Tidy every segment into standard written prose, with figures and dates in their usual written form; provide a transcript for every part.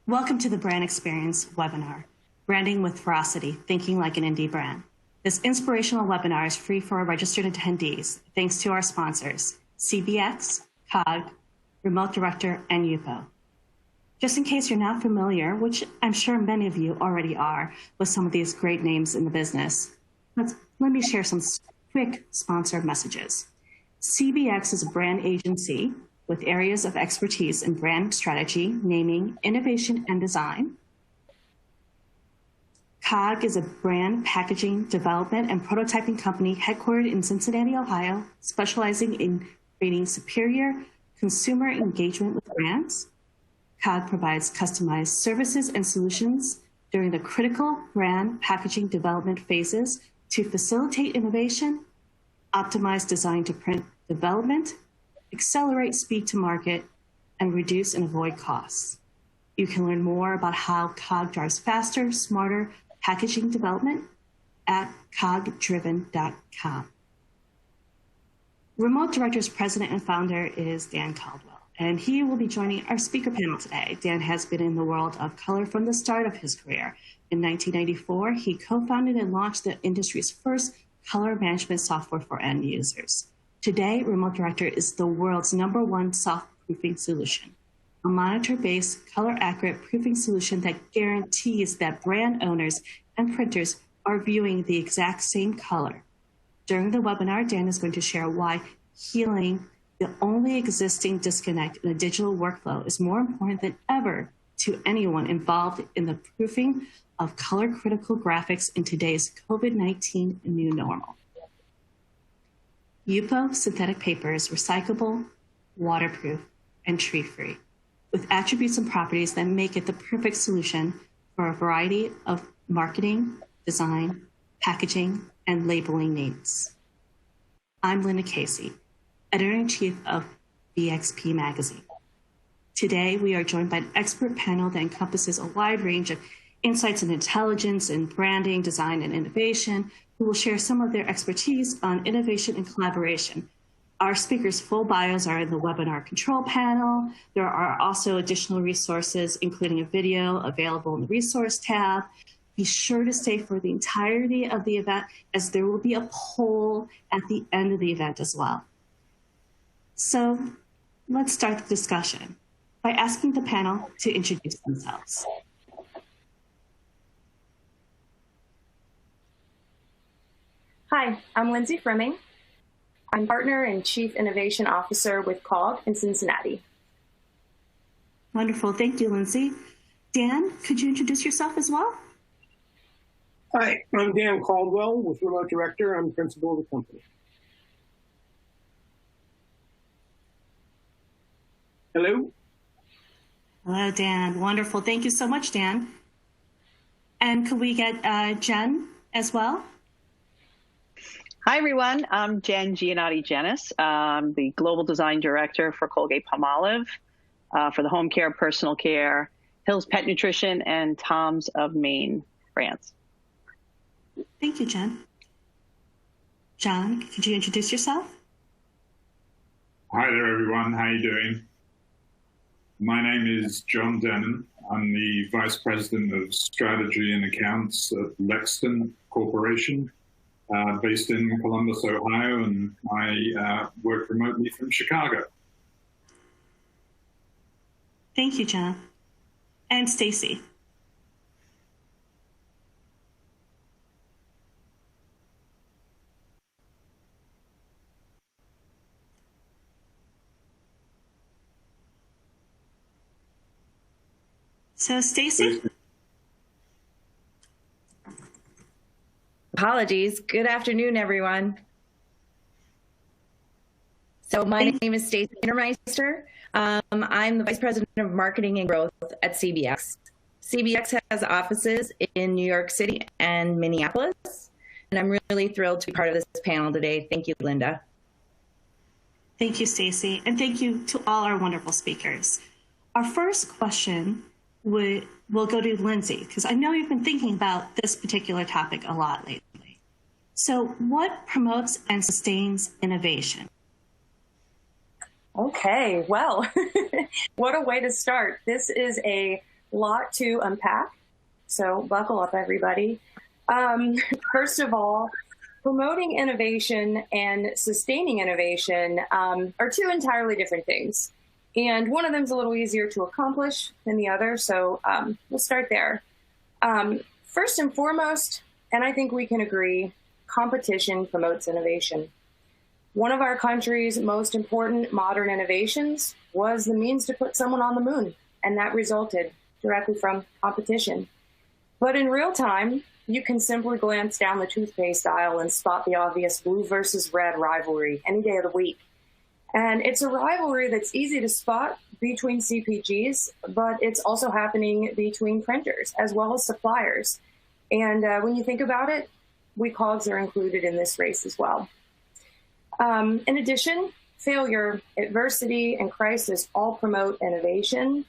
Welcome to the Brand Experience webinar, Branding with Ferocity, Thinking Like an Indie Brand. This inspirational webinar is free for our registered attendees, thanks to our sponsors, CBX, COG, Remote Director, and UPO. Just in case you're not familiar, which I'm sure many of you already are, with some of these great names in the business, let me share some quick sponsor messages. CBX is a brand agency with areas of expertise in brand strategy, naming, innovation, and design. COG is a brand packaging development and prototyping company headquartered in Cincinnati, Ohio, specializing in creating superior consumer engagement with brands. COG provides customized services and solutions during the critical brand packaging development phases to facilitate innovation, optimize design to print development, accelerate speed to market, and reduce and avoid costs. You can learn more about how COG drives faster, smarter packaging development at cogdriven.com. Remote Director's president and founder is Dan Caldwell, and he will be joining our speaker panel today. Dan has been in the world of color from the start of his career. In 1994, he co-founded and launched the industry's first color management software for end users. Today, Remote Director is the world's #1 soft proofing solution, a monitor-based, color-accurate proofing solution that guarantees that brand owners and printers are viewing the exact same color. During the webinar, Dan is going to share why healing the only existing disconnect in a digital workflow is more important than ever to anyone involved in the proofing of color-critical graphics in today's COVID-19 new normal. UPO synthetic paper is recyclable, waterproof, and tree-free, with attributes and properties that make it the perfect solution for a variety of marketing, design, packaging, and labeling needs. I'm Linda Casey, Editor-in-Chief of BXP magazine. Today, we are joined by an expert panel that encompasses a wide range of insights and intelligence in branding, design, and innovation, who will share some of their expertise on innovation and collaboration. Our speakers' full bios are in the webinar control panel. There are also additional resources, including a video available in the resource tab. Be sure to stay for the entirety of the event, as there will be a poll at the end of the event as well. So let's start the discussion by asking the panel to introduce themselves. Hi, I'm Lindsay Frimming. I'm Partner and Chief Innovation Officer with COG in Cincinnati. Wonderful, thank you, Lindsay. Dan, could you introduce yourself as well? Hi, I'm Dan Caldwell with Remote Director. I'm principal of the company. Hello? Hello, Dan. Wonderful. Thank you so much, Dan. And could we get Jen as well? Hi, everyone. I'm Jen Giannotti-Janis. I'm the Global Design Director for Colgate-Palmolive, for the Home Care, Personal Care, Hill's Pet Nutrition, and Tom's of Maine brands. Thank you, Jen. John, could you introduce yourself? Hi there, everyone. How are you doing? My name is John Denham. I'm the Vice President of Strategy and Accounts at Lexton Corporation, based in Columbus, Ohio, and I work remotely from Chicago. Thank you, John. And Stacy. So, Stacy? Apologies. Good afternoon, everyone. So my name is Stacy Intermeister. I'm the Vice President of Marketing and Growth at CBX. CBX has offices in New York City and Minneapolis, and I'm really thrilled to be part of this panel today. Thank you, Linda. Thank you, Stacy, and thank you to all our wonderful speakers. Our first question will go to Lindsay, because I know you've been thinking about this particular topic a lot lately. So what promotes and sustains innovation? Okay, well, what a way to start. This is a lot to unpack, so buckle up, everybody. First of all, promoting innovation and sustaining innovation are two entirely different things. And one of them is a little easier to accomplish than the other, so we'll start there. First and foremost, and I think we can agree, competition promotes innovation. One of our country's most important modern innovations was the means to put someone on the moon, and that resulted directly from competition. But in real time, you can simply glance down the toothpaste aisle and spot the obvious blue versus red rivalry any day of the week. And it's a rivalry that's easy to spot between CPGs, but it's also happening between printers as well as suppliers. And when you think about it, we COGS are included in this race as well. In addition, failure, adversity, and crisis all promote innovation.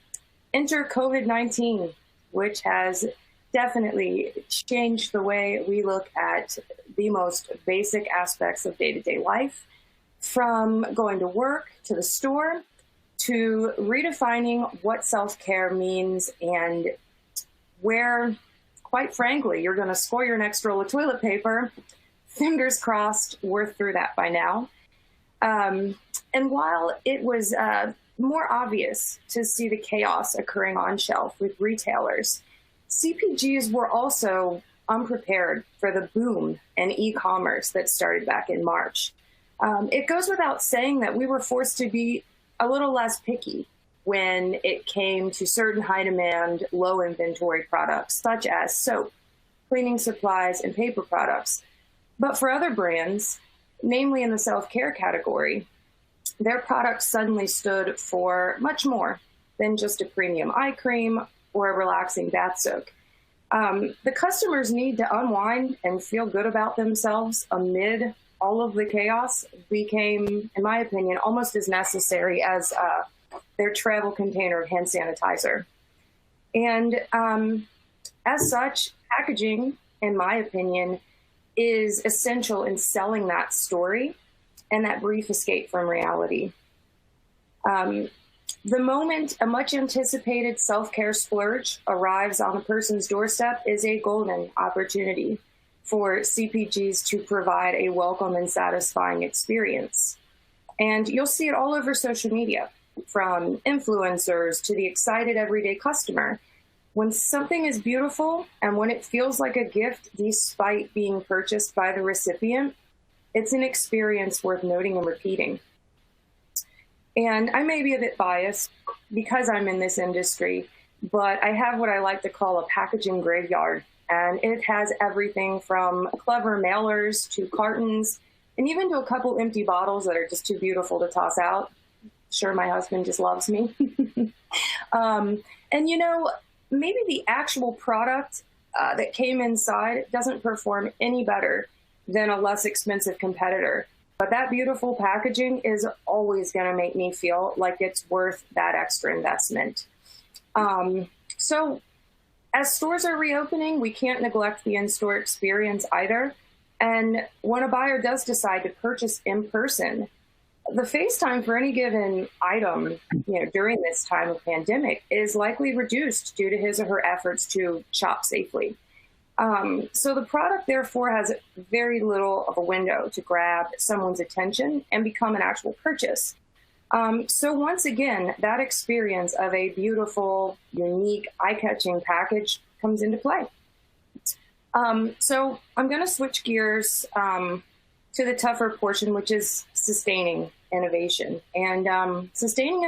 Enter COVID-19, which has definitely changed the way we look at the most basic aspects of day-to-day life, from going to work to the store to redefining what self-care means and where, quite frankly, you're going to score your next roll of toilet paper. Fingers crossed, we're through that by now. And while it was more obvious to see the chaos occurring on shelf with retailers, CPGs were also unprepared for the boom in e-commerce that started back in March. It goes without saying that we were forced to be a little less picky when it came to certain high-demand, low-inventory products, such as soap, cleaning supplies, and paper products. But for other brands, namely in the self-care category, their products suddenly stood for much more than just a premium eye cream or a relaxing bath soak. The customers' need to unwind and feel good about themselves amid all of the chaos became, in my opinion, almost as necessary as their travel container of hand sanitizer. And as such, packaging, in my opinion, is essential in selling that story and that brief escape from reality. The moment a much anticipated self-care splurge arrives on a person's doorstep is a golden opportunity for CPGs to provide a welcome and satisfying experience. And you'll see it all over social media, from influencers to the excited everyday customer. When something is beautiful and when it feels like a gift despite being purchased by the recipient, it's an experience worth noting and repeating. And I may be a bit biased because I'm in this industry, but I have what I like to call a packaging graveyard. And it has everything from clever mailers to cartons, and even to a couple empty bottles that are just too beautiful to toss out. Sure, my husband just loves me. And you know, maybe the actual product that came inside doesn't perform any better than a less expensive competitor. But that beautiful packaging is always going to make me feel like it's worth that extra investment. So as stores are reopening, we can't neglect the in-store experience either. And when a buyer does decide to purchase in person, the face time for any given item, during this time of pandemic is likely reduced due to his or her efforts to shop safely. So the product, therefore, has very little of a window to grab someone's attention and become an actual purchase. So once again, that experience of a beautiful, unique, eye-catching package comes into play. So I'm going to switch gears to the tougher portion, which is sustaining innovation. And sustaining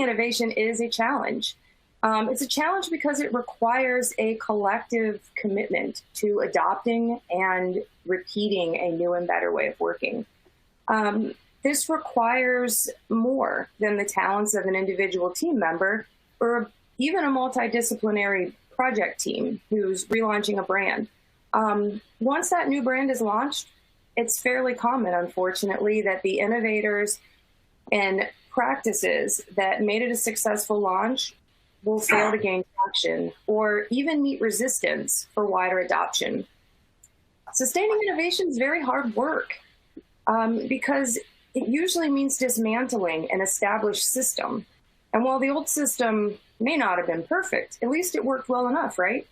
innovation is a challenge. It's a challenge because it requires a collective commitment to adopting and repeating a new and better way of working. This requires more than the talents of an individual team member or even a multidisciplinary project team who's relaunching a brand. Once that new brand is launched, it's fairly common, unfortunately, that the innovators and practices that made it a successful launch will fail to gain traction or even meet resistance for wider adoption. Sustaining innovation is very hard work because it usually means dismantling an established system And while the old system may not have been perfect, at least it worked well enough, right?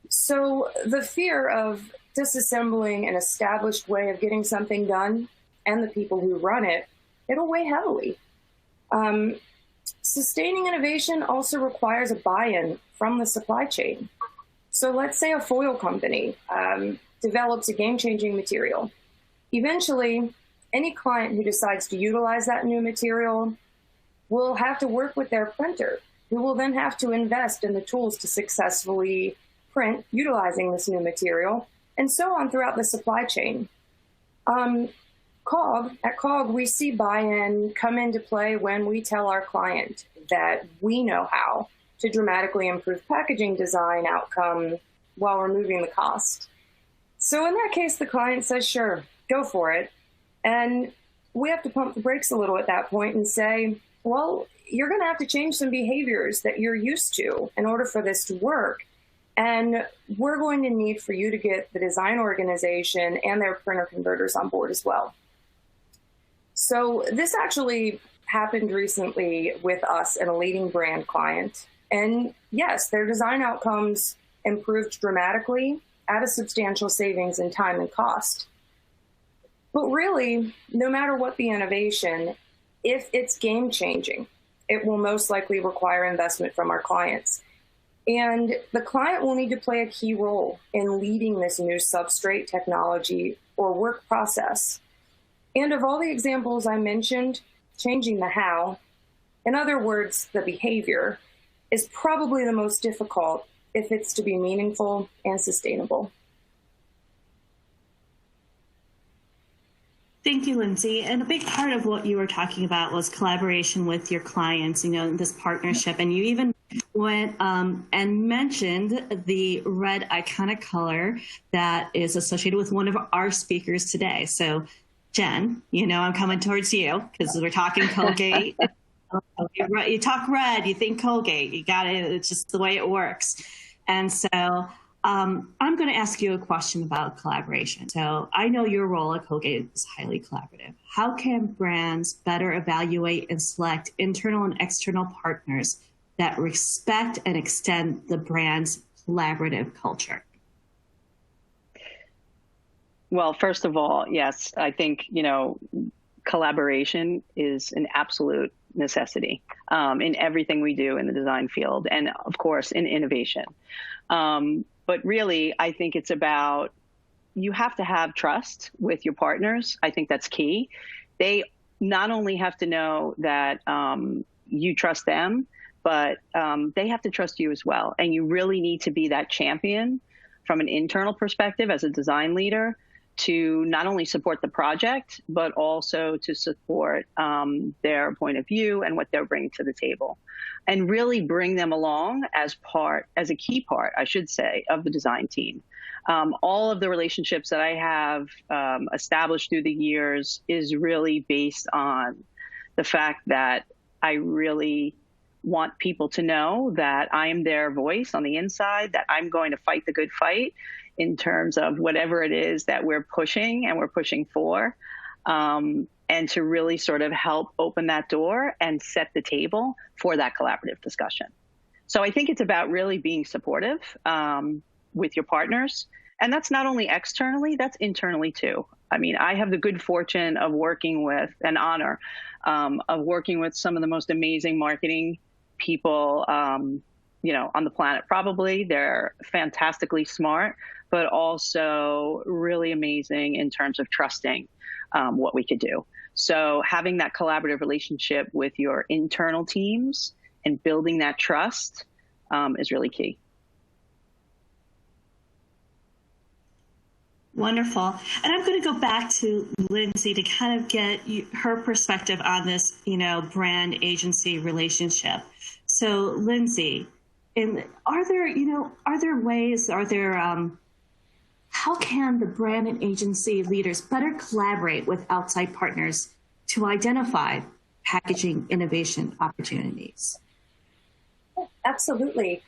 So the fear of disassembling an established way of getting something done and the people who run it, it'll weigh heavily. Sustaining innovation also requires a buy-in from the supply chain. So let's say a foil company develops a game-changing material. Eventually, any client who decides to utilize that new material will have to work with their printer, who will then have to invest in the tools to successfully print utilizing this new material, and so on throughout the supply chain. At COG, we see buy-in come into play when we tell our client that we know how to dramatically improve packaging design outcome while removing the cost. So in that case, the client says, sure, go for it. And we have to pump the brakes a little at that point and say, well, you're going to have to change some behaviors that you're used to in order for this to work. And we're going to need for you to get the design organization and their printer converters on board as well. So this actually happened recently with us and a leading brand client. And yes, their design outcomes improved dramatically at a substantial savings in time and cost. But really, no matter what the innovation, if it's game changing, it will most likely require investment from our clients. And the client will need to play a key role in leading this new substrate technology or work process. And of all the examples I mentioned, changing the how, in other words, the behavior, is probably the most difficult if it's to be meaningful and sustainable. Thank you, Lindsay. And a big part of what you were talking about was collaboration with your clients, this partnership. And you even went and mentioned the red iconic color that is associated with one of our speakers today. So, Jen, I'm coming towards you because we're talking Colgate. You talk red, you think Colgate. You got it. It's just the way it works. And so I'm going to ask you a question about collaboration. So I know your role at Colgate is highly collaborative. How can brands better evaluate and select internal and external partners that respect and extend the brand's collaborative culture? Well, first of all, yes, I think, collaboration is an absolute necessity in everything we do in the design field and, of course, in innovation. But really, I think it's about you have to have trust with your partners. I think that's key. They not only have to know that you trust them, but they have to trust you as well. And you really need to be that champion from an internal perspective as a design leader to not only support the project, but also to support their point of view and what they're bringing to the table. And really bring them along as a key part, I should say, of the design team. All of the relationships that I have established through the years is really based on the fact that I really want people to know that I am their voice on the inside, that I'm going to fight the good fight in terms of whatever it is that we're pushing and we're pushing for, and to really sort of help open that door and set the table for that collaborative discussion. So I think it's about really being supportive with your partners. And that's not only externally, that's internally too. I mean, I have the good fortune of working with, an honor, of working with some of the most amazing marketing people, on the planet, probably. They're fantastically smart, but also really amazing in terms of trusting what we could do. So having that collaborative relationship with your internal teams and building that trust is really key. Wonderful. And I'm going to go back to Lindsay to kind of get her perspective on this, brand agency relationship. So Lindsay, how can the brand and agency leaders better collaborate with outside partners to identify packaging innovation opportunities? Absolutely.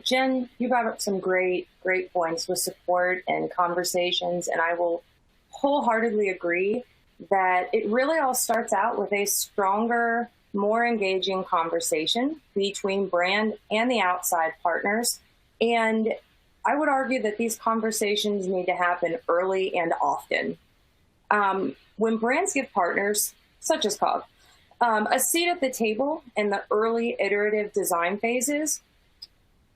Jen, you brought up some great points with support and conversations, and I will wholeheartedly agree that it really all starts out with a stronger more engaging conversation between brand and the outside partners. And I would argue that these conversations need to happen early and often. When brands give partners, such as COG, a seat at the table in the early iterative design phases,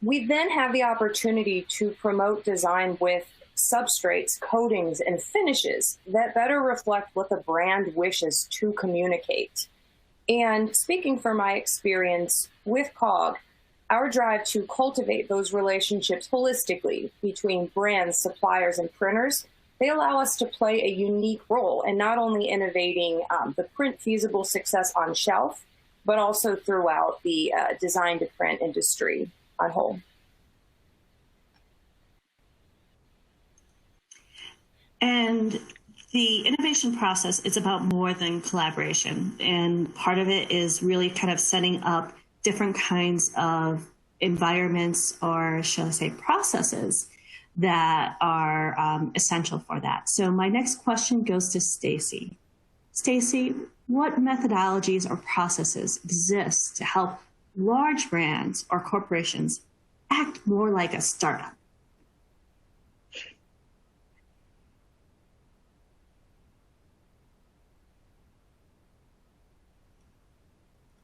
we then have the opportunity to promote design with substrates, coatings, and finishes that better reflect what the brand wishes to communicate. And speaking from my experience with COG, our drive to cultivate those relationships holistically between brands, suppliers, and printers, they allow us to play a unique role in not only innovating the print feasible success on shelf, but also throughout the design to print industry on whole. And the innovation process is about more than collaboration. And part of it is really kind of setting up different kinds of environments, or shall I say processes, that are essential for that. So my next question goes to Stacy. Stacy, what methodologies or processes exist to help large brands or corporations act more like a startup?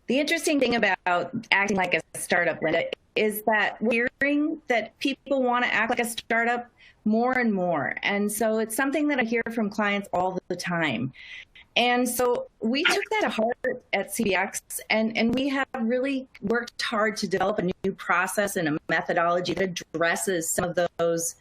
The interesting thing about acting like a startup, Linda, is that we're hearing that people want to act like a startup more and more. And so it's something that I hear from clients all the time. And so we took that to heart at CBX, and we have really worked hard to develop a new process and a methodology that addresses some of those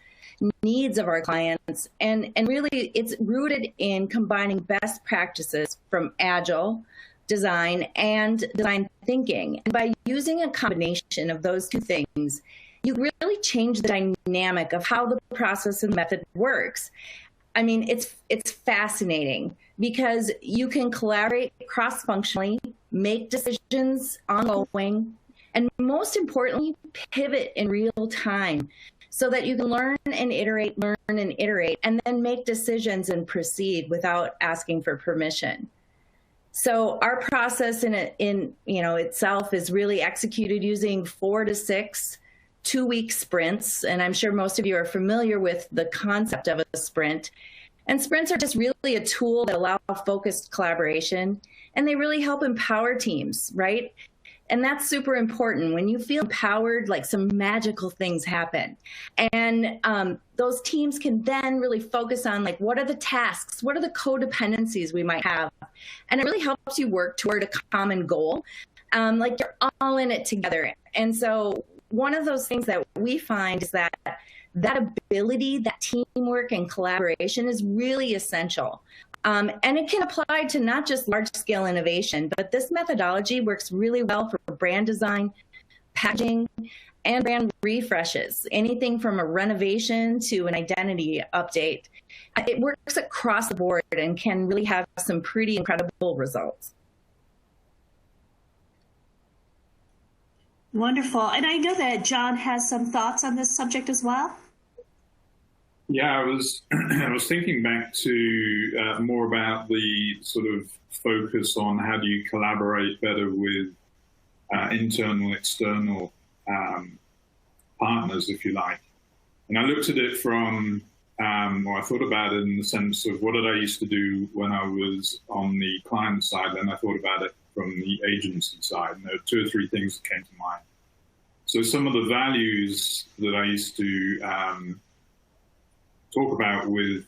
needs of our clients. And really, it's rooted in combining best practices from Agile design and design thinking. And by using a combination of those two things, you really change the dynamic of how the process and method works. I mean, it's fascinating because you can collaborate cross-functionally, make decisions ongoing, and most importantly, pivot in real time so that you can learn and iterate, and then make decisions and proceed without asking for permission. So our process in itself is really executed using 4 to 6 2-week sprints. And I'm sure most of you are familiar with the concept of a sprint. And sprints are just really a tool that allow focused collaboration, and they really help empower teams, right? And that's super important. When you feel empowered, like some magical things happen. And those teams can then really focus on like, what are the tasks? What are the codependencies we might have? And it really helps you work toward a common goal. Like you're all in it together. And so one of those things that we find is that ability, that teamwork and collaboration is really essential. And it can apply to not just large-scale innovation, but this methodology works really well for brand design, packaging, and brand refreshes, anything from a renovation to an identity update. It works across the board and can really have some pretty incredible results. Wonderful. And I know that John has some thoughts on this subject as well. Yeah, I was thinking back to more about the sort of focus on how do you collaborate better with internal, external partners, if you like. And I looked at it from, or I thought about it in the sense of what did I used to do when I was on the client side, and I thought about it from the agency side. And there are 2 or 3 things that came to mind. So some of the values that I used to talk about with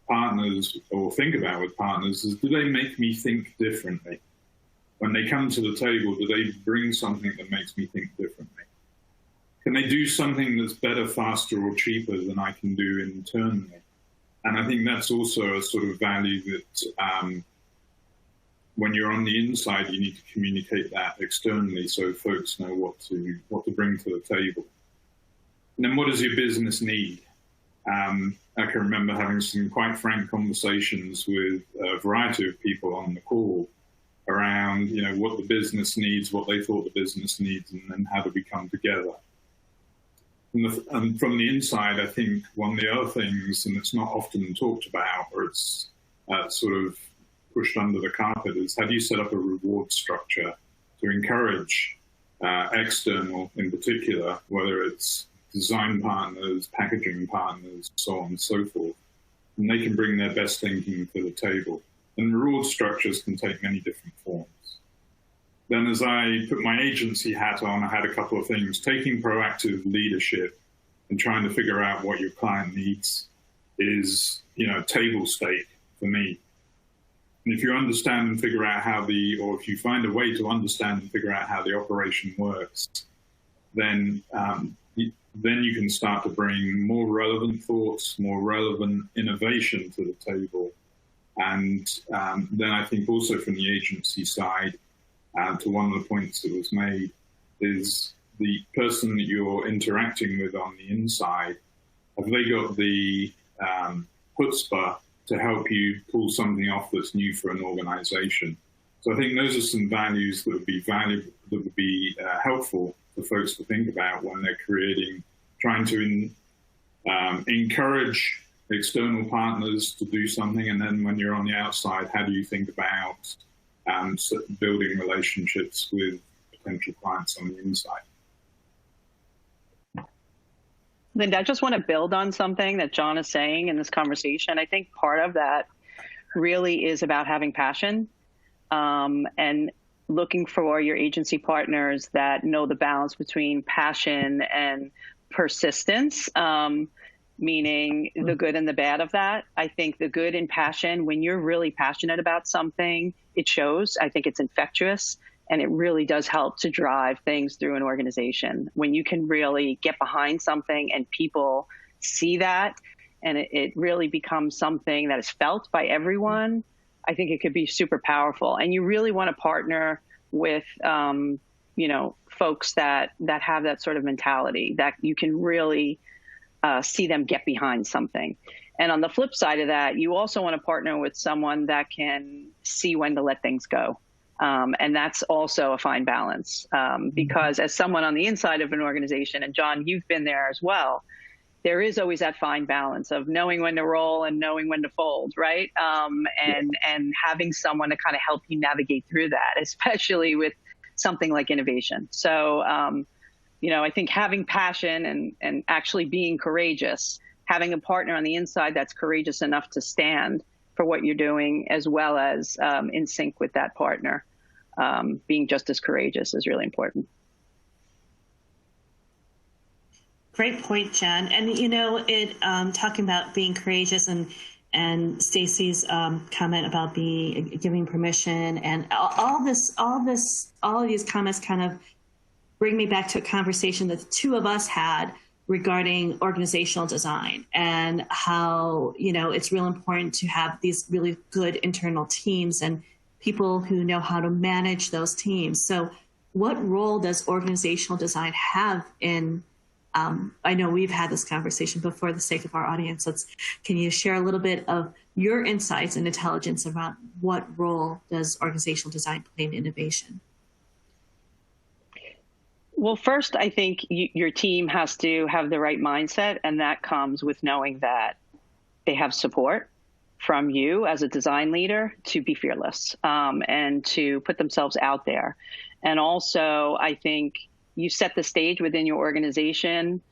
partners or think about with partners is, do they make me think differently? When they come to the table, do they bring something that makes me think differently? Can they do something that's better, faster, or cheaper than I can do internally? And I think that's also a sort of value that when you're on the inside, you need to communicate that externally so folks know what to bring to the table. And then what does your business need? I can remember having some quite frank conversations with a variety of people on the call around, what the business needs, what they thought the business needs, and then how do we come together. And from the inside, I think one of the other things, and it's not often talked about, or it's sort of pushed under the carpet, is how do you set up a reward structure to encourage external, in particular, whether it's design partners, packaging partners, so on and so forth, and they can bring their best thinking to the table. And reward structures can take many different forms. Then as I put my agency hat on, I had a couple of things. Taking proactive leadership and trying to figure out what your client needs is, table stake for me. And if you understand and figure out or if you find a way to understand and figure out how the operation works, then you can start to bring more relevant thoughts, more relevant innovation to the table. And then I think also from the agency side, to one of the points that was made, is the person that you're interacting with on the inside, have they got the chutzpah to help you pull something off that's new for an organization? So I think those are some values that would be helpful for folks to think about when they're trying to encourage external partners to do something. And then when you're on the outside, how do you think about building relationships with potential clients on the inside? Linda, I just want to build on something that John is saying in this conversation. I think part of that really is about having passion and looking for your agency partners that know the balance between passion and persistence, meaning the good and the bad of that. I think the good and passion, when you're really passionate about something, it shows. I think it's infectious. And it really does help to drive things through an organization. When you can really get behind something and people see that, and it really becomes something that is felt by everyone, I think it could be super powerful. And you really want to partner with, folks that have that sort of mentality, that you can really see them get behind something. And on the flip side of that, you also want to partner with someone that can see when to let things go. And that's also a fine balance, because as someone on the inside of an organization, and John, you've been there as well, there is always that fine balance of knowing when to roll and knowing when to fold, right? And having someone to kind of help you navigate through that, especially with something like innovation. So, I think having passion and actually being courageous, having a partner on the inside that's courageous enough to stand for what you're doing, as well as in sync with that partner, being just as courageous is really important. Great point, Jen. And talking about being courageous and Stacy's comment about giving permission, and all of these comments kind of bring me back to a conversation that the two of us had regarding organizational design, and how, it's real important to have these really good internal teams and people who know how to manage those teams. So what role does organizational design have in, I know we've had this conversation, but for the sake of our audience, can you share a little bit of your insights and intelligence around what role does organizational design play in innovation? Well, first, I think your team has to have the right mindset, and that comes with knowing that they have support from you as a design leader to be fearless and to put themselves out there. And also, I think you set the stage within your organization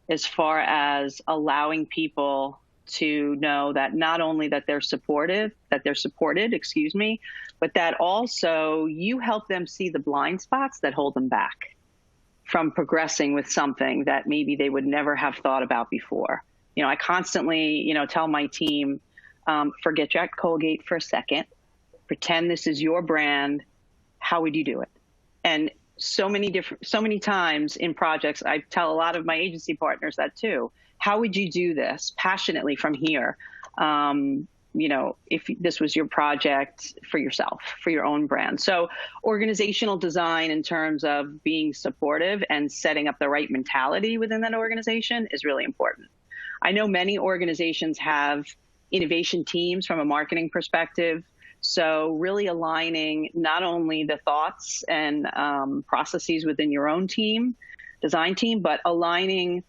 as far as allowing people to know that not only that they're supported, but that also you help them see the blind spots that hold them back from progressing with something that maybe they would never have thought about before. I constantly, tell my team, forget you're at Colgate for a second, pretend this is your brand. How would you do it? And so many times in projects, I tell a lot of my agency partners that too. How would you do this passionately from here? If this was your project for yourself, for your own brand. So organizational design in terms of being supportive and setting up the right mentality within that organization is really important. I know many organizations have innovation teams from a marketing perspective. So really aligning not only the thoughts and processes within your own design team, but aligning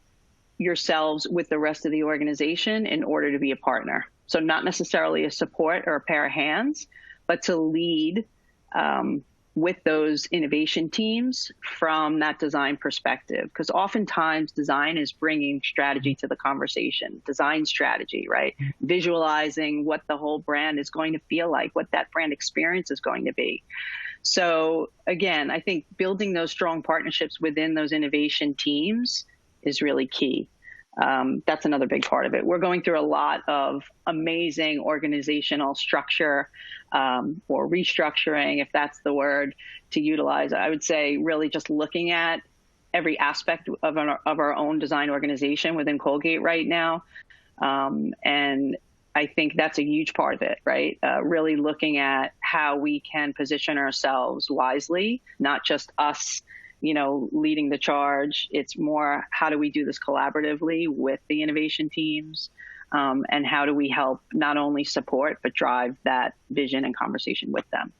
yourselves with the rest of the organization in order to be a partner. So not necessarily a support or a pair of hands, but to lead with those innovation teams from that design perspective, because oftentimes design is bringing strategy to the conversation, design strategy, right? Visualizing what the whole brand is going to feel like, what that brand experience is going to be. So again, I think building those strong partnerships within those innovation teams is really key. That's another big part of it. We're going through a lot of amazing organizational structure or restructuring, if that's the word to utilize. I would say really just looking at every aspect of our own design organization within Colgate right now. And I think that's a huge part of it, right? Really looking at how we can position ourselves wisely, not just us leading the charge. It's more, how do we do this collaboratively with the innovation teams? And how do we help not only support, but drive that vision and conversation with them?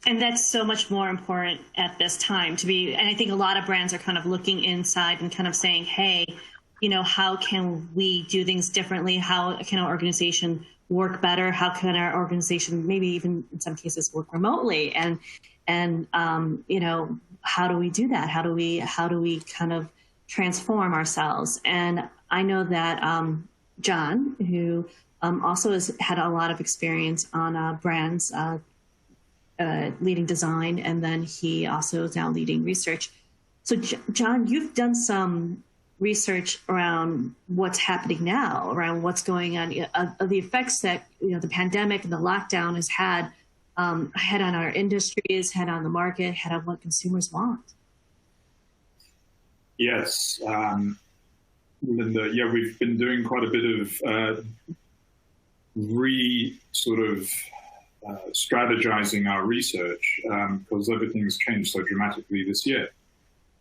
And that's so much more important at this time and I think a lot of brands are kind of looking inside and kind of saying, hey, how can we do things differently? How can our organization work better? How can our organization maybe even in some cases work remotely? And how do we do that? How do we kind of transform ourselves? And I know that John, who also has had a lot of experience on brands, leading design, and then he also is now leading research. So John, you've done some research around what's happening now, around what's going on, of the effects that the pandemic and the lockdown has had on our industries, had on the market, had on what consumers want. Yes, Linda. Yeah, we've been doing quite a bit of strategizing our research because everything's changed so dramatically this year.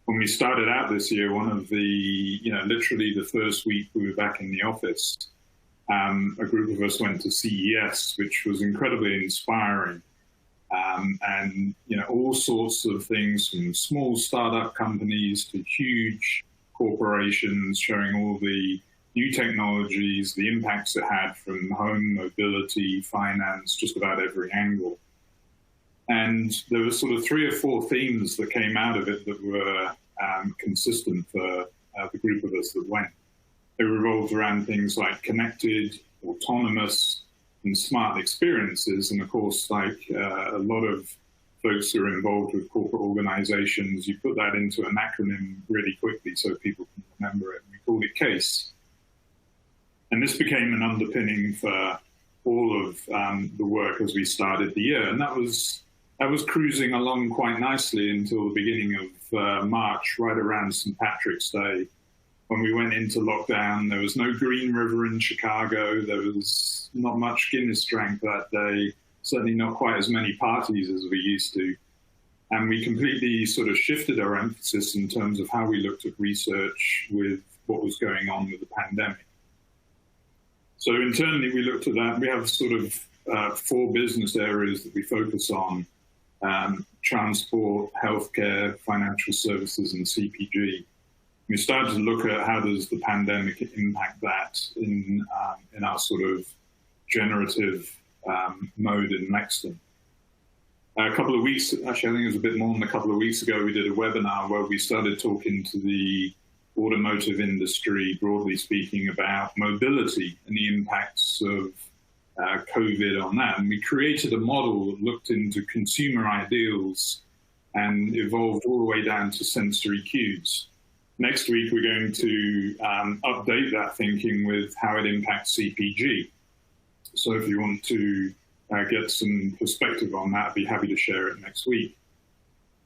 When we started out this year, one of the, literally the first week we were back in the office, a group of us went to CES, which was incredibly inspiring. And, all sorts of things from small startup companies to huge corporations showing all the new technologies, the impacts it had from home, mobility, finance, just about every angle. And there were sort of 3 or 4 themes that came out of it that were consistent for the group of us that went. They revolved around things like connected, autonomous, and smart experiences. And of course, like a lot of folks who are involved with corporate organizations, you put that into an acronym really quickly so people can remember it. We called it CASE. And this became an underpinning for all of the work as we started the year. And that was cruising along quite nicely until the beginning of March, right around St. Patrick's Day. When we went into lockdown, there was no Green River in Chicago. There was not much Guinness drank that day, certainly not quite as many parties as we used to. And we completely sort of shifted our emphasis in terms of how we looked at research with what was going on with the pandemic. So internally, we looked at that. We have sort of 4 business areas that we focus on: transport, healthcare, financial services, and CPG. We started to look at how does the pandemic impact that in our sort of generative mode in Lexington. A couple of weeks, actually, I think it was a bit more than a couple of weeks ago, we did a webinar where we started talking to the automotive industry, broadly speaking, about mobility and the impacts of COVID on that. And we created a model that looked into consumer ideals and evolved all the way down to sensory cues. Next week, we're going to update that thinking with how it impacts CPG. So if you want to get some perspective on that, I'd be happy to share it next week.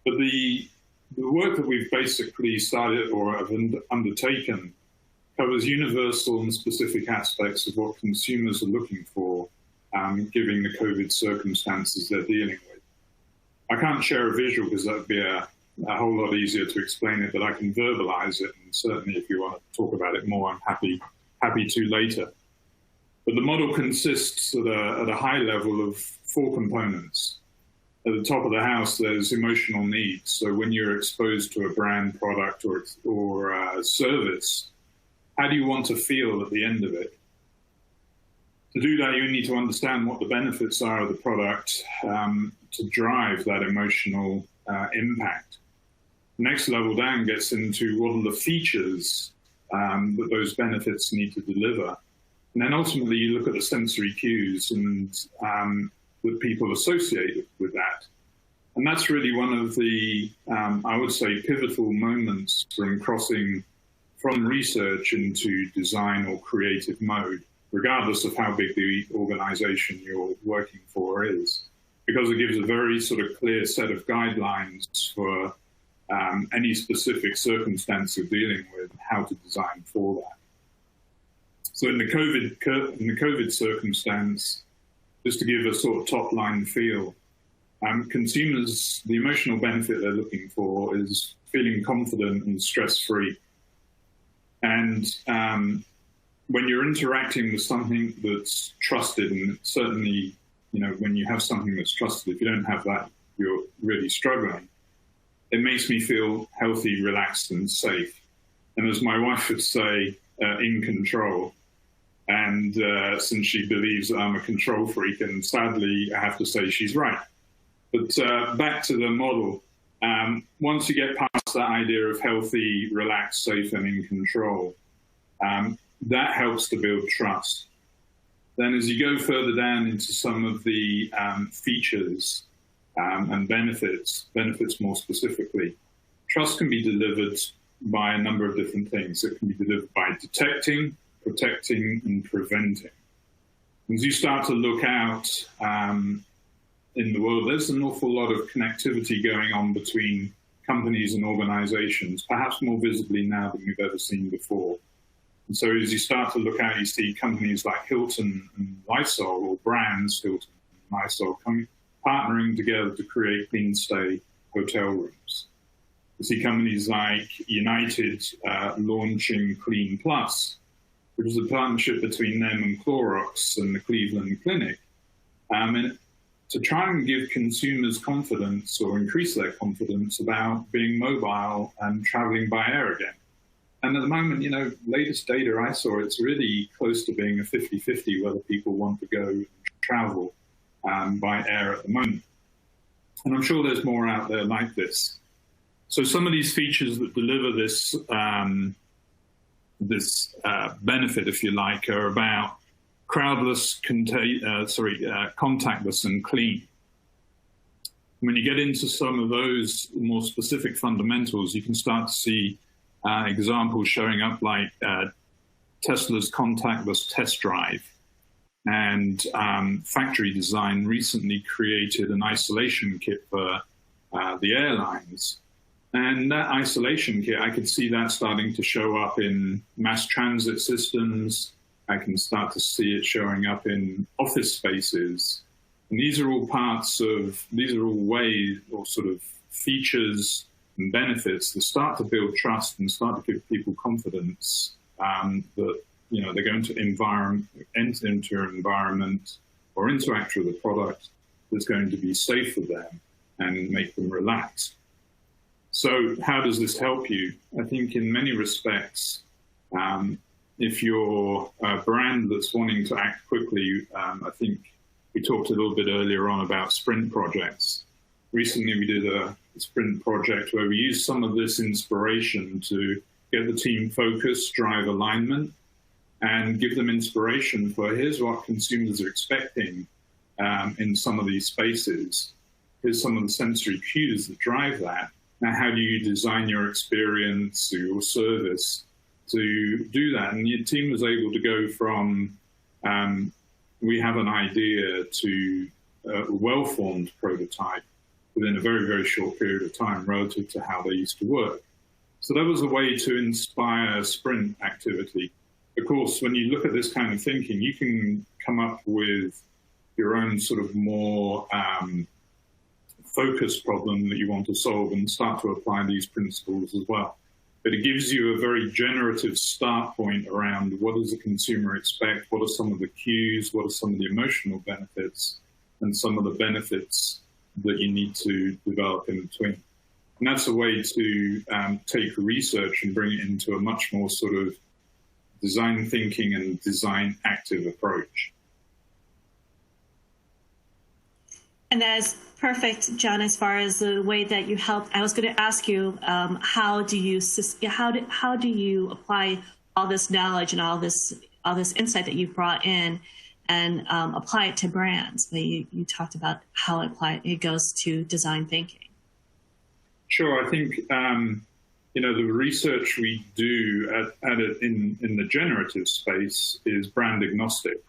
But the work that we've basically started or have undertaken covers universal and specific aspects of what consumers are looking for, given the COVID circumstances they're dealing with. I can't share a visual because that would be a whole lot easier to explain it, but I can verbalize it. And certainly if you want to talk about it more, I'm happy to later. But the model consists at a high level of 4 components. At the top of the house, there's emotional needs. So when you're exposed to a brand, product, or service, how do you want to feel at the end of it? To do that, you need to understand what the benefits are of the product to drive that emotional impact. Next level down gets into what are the features that those benefits need to deliver. And then ultimately you look at the sensory cues and that people associate with that. And that's really one of the, I would say, pivotal moments from crossing from research into design or creative mode, regardless of how big the organization you're working for is, because it gives a very sort of clear set of guidelines for any specific circumstance you're dealing with, how to design for that. So in the COVID circumstance, just to give a sort of top line feel, consumers, the emotional benefit they're looking for is feeling confident and stress-free. And when you're interacting with something that's trusted, and certainly, you know, when you have something that's trusted, if you don't have that, you're really struggling. It makes me feel healthy, relaxed, and safe. And as my wife would say, in control. And since she believes that I'm a control freak, and sadly, I have to say she's right. But back to the model. Once you get past that idea of healthy, relaxed, safe, and in control, that helps to build trust. Then as you go further down into some of the features and benefits more specifically, trust can be delivered by a number of different things. It can be delivered by detecting, protecting, and preventing. As you start to look out in the world, there's an awful lot of connectivity going on between companies and organizations, perhaps more visibly now than we've ever seen before. And so as you start to look out, you see companies like Hilton and Lysol, or brands, Hilton and Lysol, partnering together to create clean stay hotel rooms. You see companies like United launching Clean Plus, which is a partnership between them and Clorox and the Cleveland Clinic, and to try and give consumers confidence or increase their confidence about being mobile and traveling by air again. And at the moment, you know, latest data I saw, it's really close to being a 50-50 whether people want to go and travel by air at the moment. And I'm sure there's more out there like this. So some of these features that deliver this benefit, if you like, are about crowdless, contactless, and clean. When you get into some of those more specific fundamentals, you can start to see examples showing up like Tesla's contactless test drive, and Factory Design recently created an isolation kit for the airlines. And that isolation kit, I could see that starting to show up in mass transit systems. I can start to see it showing up in office spaces. And these are all ways or sort of features and benefits that start to build trust and start to give people confidence that, you know, they're going to enter into an environment or interact with a product that's going to be safe for them and make them relax. So how does this help you? I think in many respects, if you're a brand that's wanting to act quickly, I think we talked a little bit earlier on about sprint projects. Recently, we did a sprint project where we used some of this inspiration to get the team focused, drive alignment, and give them inspiration for here's what consumers are expecting in some of these spaces. Here's some of the sensory cues that drive that. Now, how do you design your experience or your service to do that? And your team was able to go from we have an idea to a well-formed prototype within a very, very short period of time relative to how they used to work. So that was a way to inspire sprint activity. Of course, when you look at this kind of thinking, you can come up with your own sort of more focused problem that you want to solve and start to apply these principles as well. But it gives you a very generative start point around what does the consumer expect, what are some of the cues, what are some of the emotional benefits, and some of the benefits that you need to develop in between. And that's a way to take research and bring it into a much more sort of design thinking and design active approach. And that is perfect, John, as far as the way that you help. I was going to ask you, how do you apply all this knowledge and all this insight that you've brought in and apply it to brands? You talked about how it goes to design thinking. Sure. I think, the research we do at it in the generative space is brand agnostic.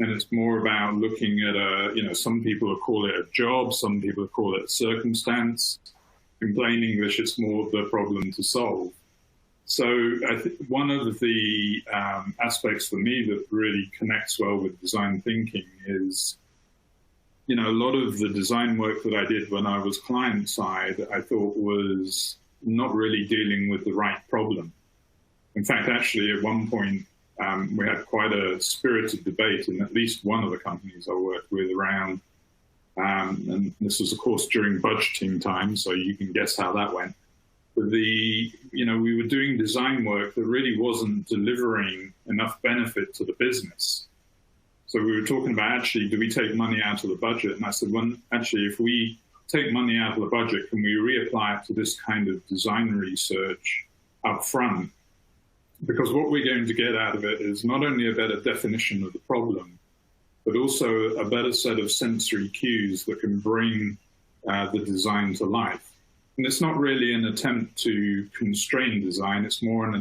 And it's more about looking at some people call it a job, some people call it a circumstance. In plain English, it's more of the problem to solve. So I think one of the aspects for me that really connects well with design thinking is, a lot of the design work that I did when I was client side, I thought was not really dealing with the right problem. In fact, actually, at one point, we had quite a spirited debate in at least one of the companies I worked with around, and this was, of course, during budgeting time, so you can guess how that went. But we were doing design work that really wasn't delivering enough benefit to the business. So we were talking about, actually, do we take money out of the budget? And I said, well, actually, if we take money out of the budget, can we reapply it to this kind of design research up front? Because what we're going to get out of it is not only a better definition of the problem, but also a better set of sensory cues that can bring the design to life. And it's not really an attempt to constrain design. It's more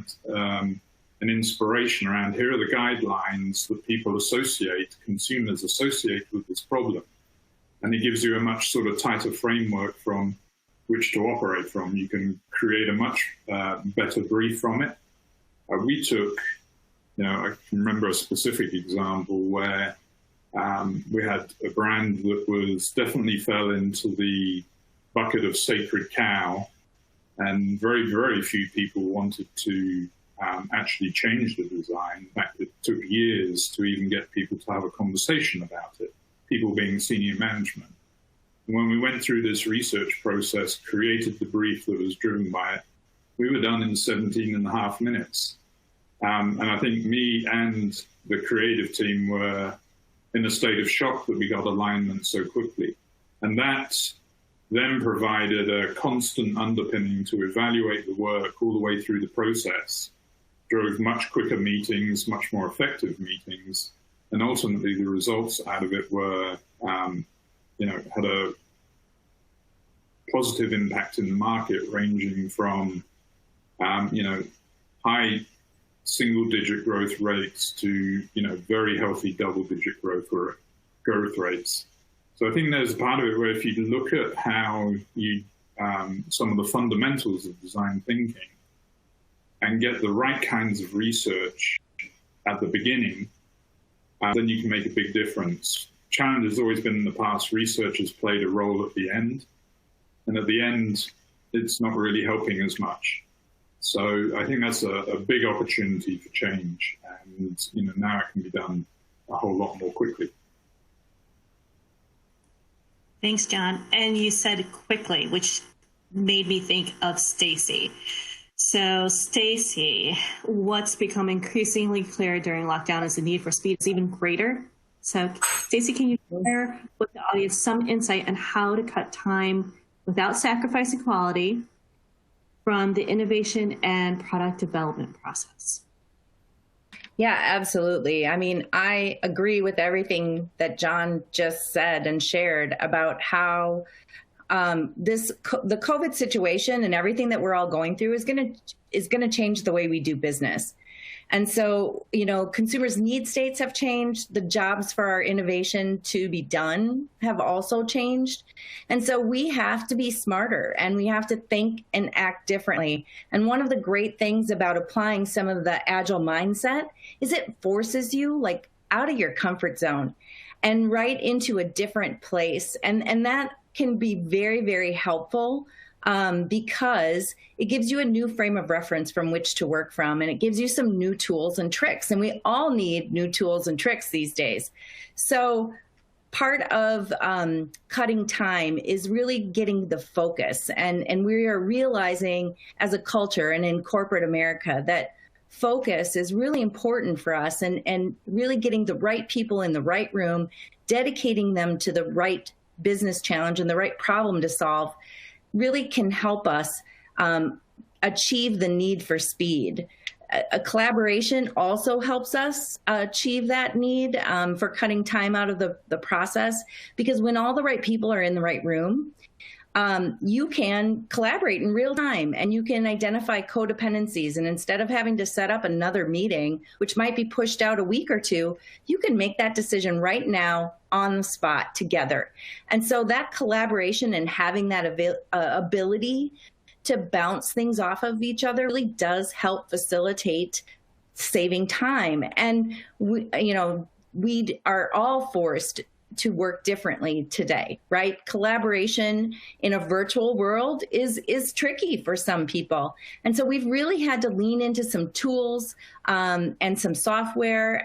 an inspiration around, here are the guidelines that people consumers associate with this problem. And it gives you a much sort of tighter framework from which to operate from. You can create a much better brief from it. We took, I can remember a specific example where we had a brand that definitely fell into the bucket of sacred cow, and very, very few people wanted to actually change the design. In fact, it took years to even get people to have a conversation about it, people being senior management. And when we went through this research process, created the brief that was driven by it, we were done in 17 and a half minutes. And I think me and the creative team were in a state of shock that we got alignment so quickly. And that then provided a constant underpinning to evaluate the work all the way through the process, drove much quicker meetings, much more effective meetings. And ultimately the results out of it were, had a positive impact in the market, ranging from, high single-digit growth rates to, very healthy double-digit growth rates. So I think there's a part of it where if you look at how some of the fundamentals of design thinking and get the right kinds of research at the beginning, then you can make a big difference. Challenge has always been in the past, research has played a role at the end. And at the end, it's not really helping as much. So I think that's a big opportunity for change. And now it can be done a whole lot more quickly. Thanks, John. And you said quickly, which made me think of Stacy. So Stacy, what's become increasingly clear during lockdown is the need for speed is even greater. So Stacy, can you share with the audience some insight on how to cut time without sacrificing quality from the innovation and product development process? Yeah, absolutely. I mean, I agree with everything that John just said and shared about how the COVID situation and everything that we're all going through is going to change the way we do business. And so, consumers' need states have changed. The jobs for our innovation to be done have also changed. And so we have to be smarter and we have to think and act differently. And one of the great things about applying some of the agile mindset is it forces you out of your comfort zone and right into a different place. And that can be very, very helpful. Because it gives you a new frame of reference from which to work from, and it gives you some new tools and tricks. And we all need new tools and tricks these days. So part of cutting time is really getting the focus. And we are realizing as a culture and in corporate America that focus is really important for us, and really getting the right people in the right room, dedicating them to the right business challenge and the right problem to solve really can help us achieve the need for speed. A collaboration also helps us achieve that need for cutting time out of the process, because when all the right people are in the right room, you can collaborate in real time and you can identify codependencies. And instead of having to set up another meeting, which might be pushed out a week or two, you can make that decision right now on the spot together. And so that collaboration and having that ability to bounce things off of each other really does help facilitate saving time. And we are all forced to work differently today, right? Collaboration in a virtual world is tricky for some people. And so we've really had to lean into some tools and some software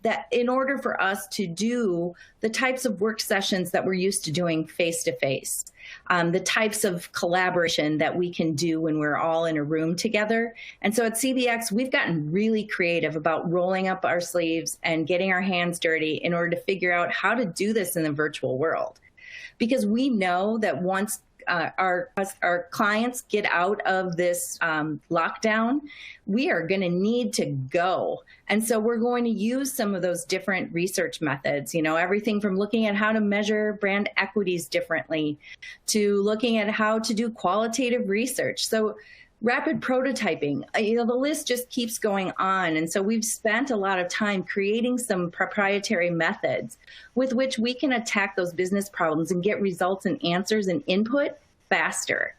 that in order for us to do the types of work sessions that we're used to doing face-to-face. The types of collaboration that we can do when we're all in a room together. And so at CBX, we've gotten really creative about rolling up our sleeves and getting our hands dirty in order to figure out how to do this in the virtual world. Because we know that once our clients get out of this lockdown, we are going to need to go. And so we're going to use some of those different research methods, everything from looking at how to measure brand equities differently to looking at how to do qualitative research. So rapid prototyping, the list just keeps going on. And so we've spent a lot of time creating some proprietary methods with which we can attack those business problems and get results and answers and input faster.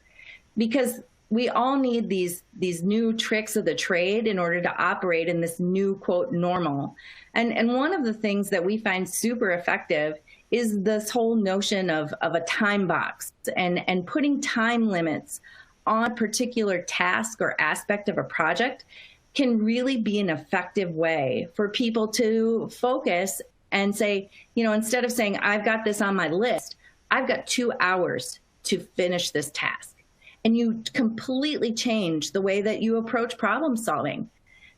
Because we all need these new tricks of the trade in order to operate in this new, quote, normal. And one of the things that we find super effective is this whole notion of a time box and putting time limits on a particular task or aspect of a project can really be an effective way for people to focus and say, instead of saying, I've got this on my list, I've got 2 hours to finish this task. And you completely change the way that you approach problem solving.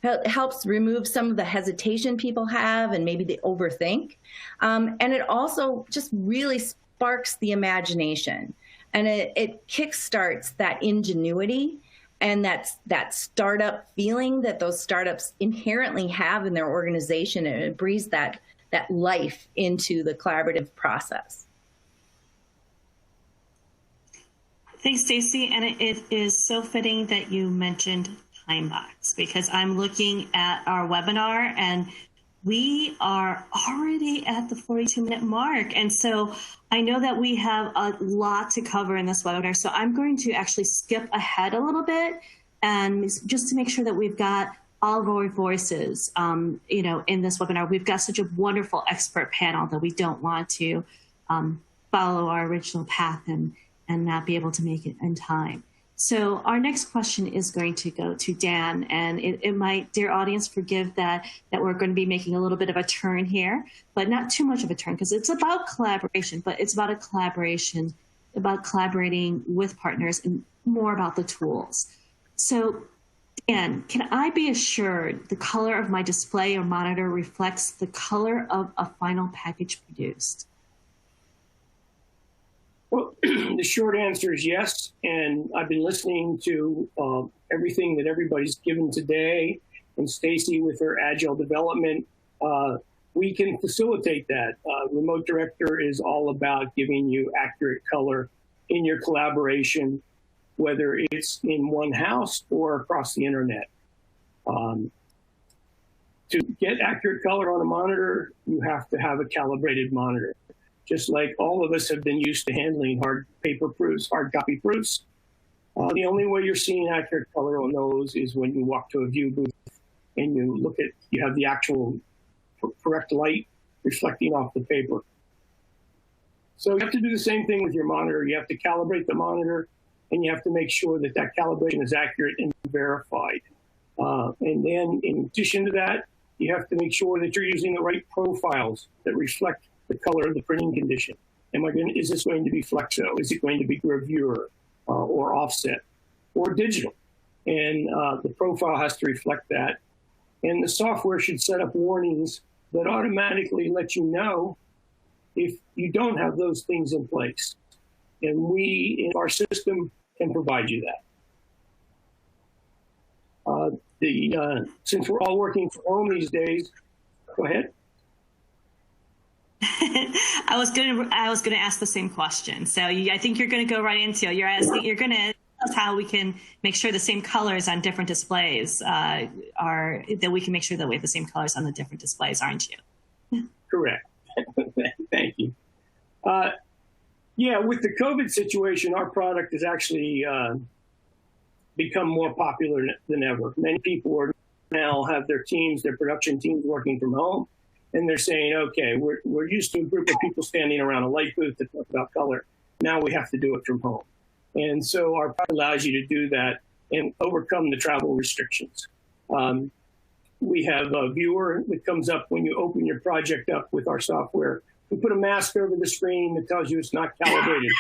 It helps remove some of the hesitation people have and maybe they overthink. And it also just really sparks the imagination. And it kickstarts that ingenuity and that startup feeling that those startups inherently have in their organization. And it breathes that life into the collaborative process. Thanks, Stacey. And it is so fitting that you mentioned time box, because I'm looking at our webinar and we are already at the 42-minute mark. And so I know that we have a lot to cover in this webinar. So I'm going to actually skip ahead a little bit and just to make sure that we've got all of our voices, in this webinar. We've got such a wonderful expert panel that we don't want to follow our original path and not be able to make it in time. So our next question is going to go to Dan, and it might, dear audience, forgive that we're going to be making a little bit of a turn here, but not too much of a turn, because it's about collaboration, but it's about about collaborating with partners and more about the tools. So Dan, can I be assured the color of my display or monitor reflects the color of a final package produced? Well, the short answer is yes, and I've been listening to everything that everybody's given today, and Stacey with her agile development. We can facilitate that. Remote Director is all about giving you accurate color in your collaboration, whether it's in one house or across the internet. To get accurate color on a monitor, you have to have a calibrated monitor. Just like all of us have been used to handling hard paper proofs, hard copy proofs. The only way you're seeing accurate color on those is when you walk to a view booth and you have the actual correct light reflecting off the paper. So you have to do the same thing with your monitor. You have to calibrate the monitor, and you have to make sure that calibration is accurate and verified. And then in addition to that, you have to make sure that you're using the right profiles that reflect the color of the printing condition. Is this going to be flexo? Is it going to be gravure or offset or digital? And the profile has to reflect that. And the software should set up warnings that automatically let you know if you don't have those things in place. And we, in our system, can provide you that. Since we're all working from home these days, go ahead. I was going to ask the same question. So I think you're going to go right into it. You're going to tell us how we can make sure the same colors on different displays that we can make sure that we have the same colors on the different displays, aren't you? Correct. Thank you. Yeah, with the COVID situation, our product has actually become more popular than ever. Many people are now have their production teams working from home, and they're saying, okay, we're used to a group of people standing around a light booth to talk about color. Now we have to do it from home. And so our product allows you to do that and overcome the travel restrictions. We have a viewer that comes up when you open your project up with our software. We put a mask over the screen that tells you it's not calibrated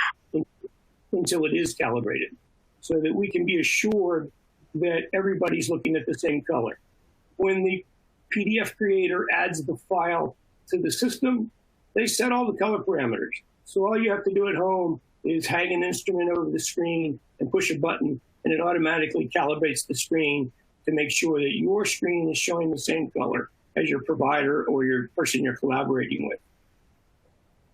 until it is calibrated, so that we can be assured that everybody's looking at the same color. When the PDF creator adds the file to the system, they set all the color parameters. So all you have to do at home is hang an instrument over the screen and push a button, and it automatically calibrates the screen to make sure that your screen is showing the same color as your provider or your person you're collaborating with.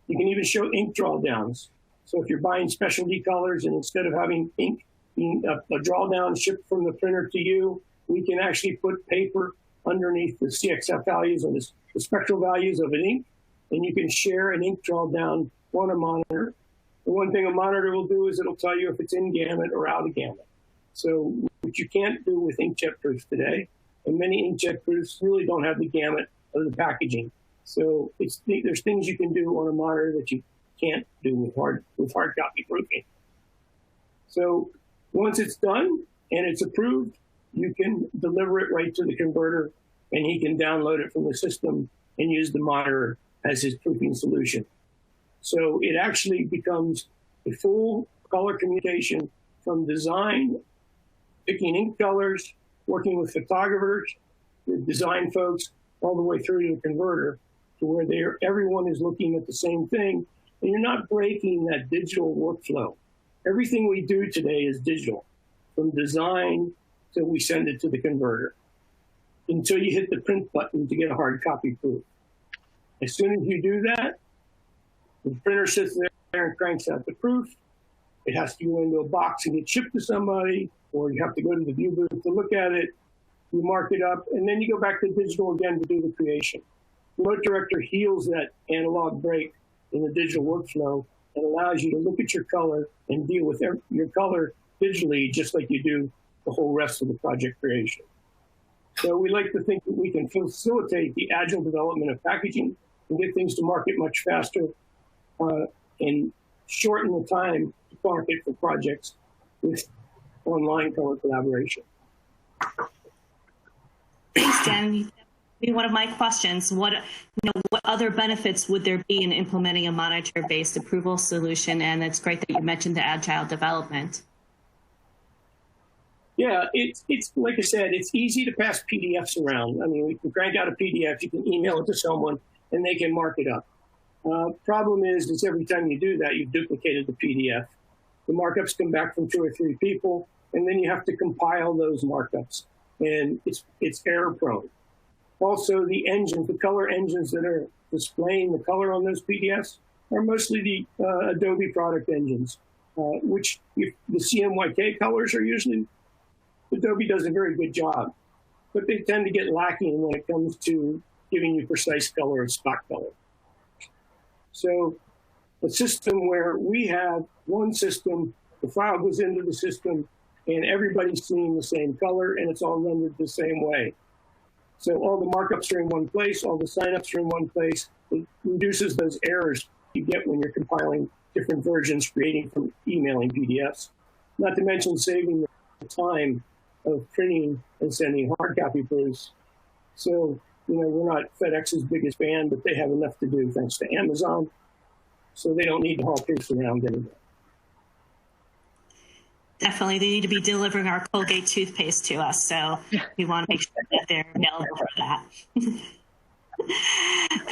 You can even show ink drawdowns. So if you're buying specialty colors and instead of having ink, a drawdown shipped from the printer to you, we can actually put paper underneath the CXF values or the spectral values of an ink, and you can share an ink drawdown on a monitor. The one thing a monitor will do is it'll tell you if it's in gamut or out of gamut. So what you can't do with inkjet proofs today, and many inkjet proofs really don't have the gamut of the packaging. So there's things you can do on a monitor that you can't do with hard copy proofing. So once it's done and it's approved, you can deliver it right to the converter, and he can download it from the system and use the monitor as his proofing solution. So it actually becomes a full color communication from design, picking ink colors, working with photographers, with design folks, all the way through to the converter, to where everyone is looking at the same thing, and you're not breaking that digital workflow. Everything we do today is digital, from design till we send it to the converter, until you hit the print button to get a hard copy proof. As soon as you do that, the printer sits there and cranks out the proof. It has to go into a box and get shipped to somebody, or you have to go to the view booth to look at it. You mark it up, and then you go back to digital again to do the creation. Remote Director heals that analog break in the digital workflow and allows you to look at your color and deal with your color digitally, just like you do the whole rest of the project creation. So we like to think that we can facilitate the agile development of packaging and get things to market much faster and shorten the time to market for projects with online color collaboration. Thanks, Dan. One of my questions: what other benefits would there be in implementing a monitor-based approval solution? And it's great that you mentioned the agile development. Yeah, it's like I said, it's easy to pass PDFs around. I mean, we can crank out a PDF, you can email it to someone, and they can mark it up. Problem is every time you do that, you've duplicated the PDF. The markups come back from 2 or 3 people, and then you have to compile those markups, and it's error prone. Also, the engines, the color engines that are displaying the color on those PDFs are mostly the Adobe product engines, which the CMYK colors are usually, Adobe does a very good job, but they tend to get lacking when it comes to giving you precise color and spot color. So a system where we have one system, the file goes into the system, and everybody's seeing the same color, and it's all rendered the same way. So all the markups are in one place, all the signups are in one place. It reduces those errors you get when you're compiling different versions, creating from emailing PDFs. Not to mention saving the time of printing and sending hard copy proofs. So, we're not FedEx's biggest fan, but they have enough to do thanks to Amazon. So they don't need to haul proofs around anymore. Definitely, they need to be delivering our Colgate toothpaste to us, so we want to make sure that they're available for that.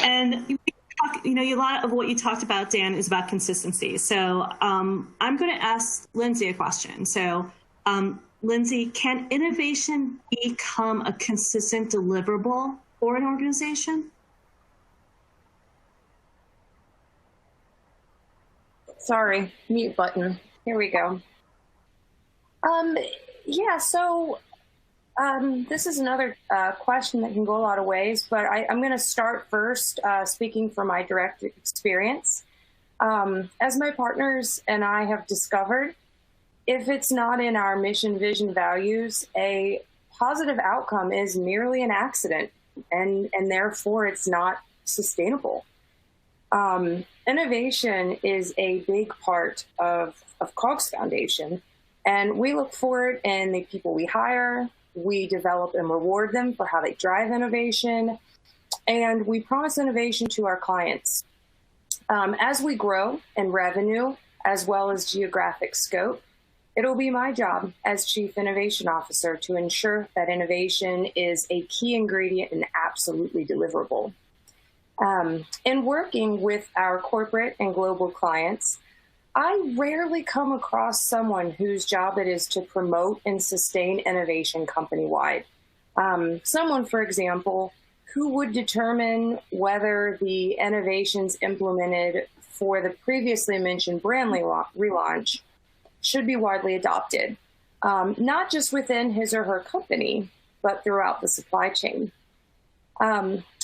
And talk, a lot of what you talked about, Dan, is about consistency. So I'm going to ask Lindsay a question. So Lindsay, can innovation become a consistent deliverable for an organization? Sorry, mute button. Here we go. Yeah, so this is another question that can go a lot of ways, but I'm going to start first speaking from my direct experience. As my partners and I have discovered, if it's not in our mission, vision, values, a positive outcome is merely an accident, and therefore it's not sustainable. Innovation is a big part of COGS Foundation, and we look for it in the people we hire. We develop and reward them for how they drive innovation, and we promise innovation to our clients. As we grow in revenue, as well as geographic scope, it'll be my job as Chief Innovation Officer to ensure that innovation is a key ingredient and absolutely deliverable. In working with our corporate and global clients, I rarely come across someone whose job it is to promote and sustain innovation company-wide. Someone, for example, who would determine whether the innovations implemented for the previously mentioned brand relaunch should be widely adopted, not just within his or her company, but throughout the supply chain.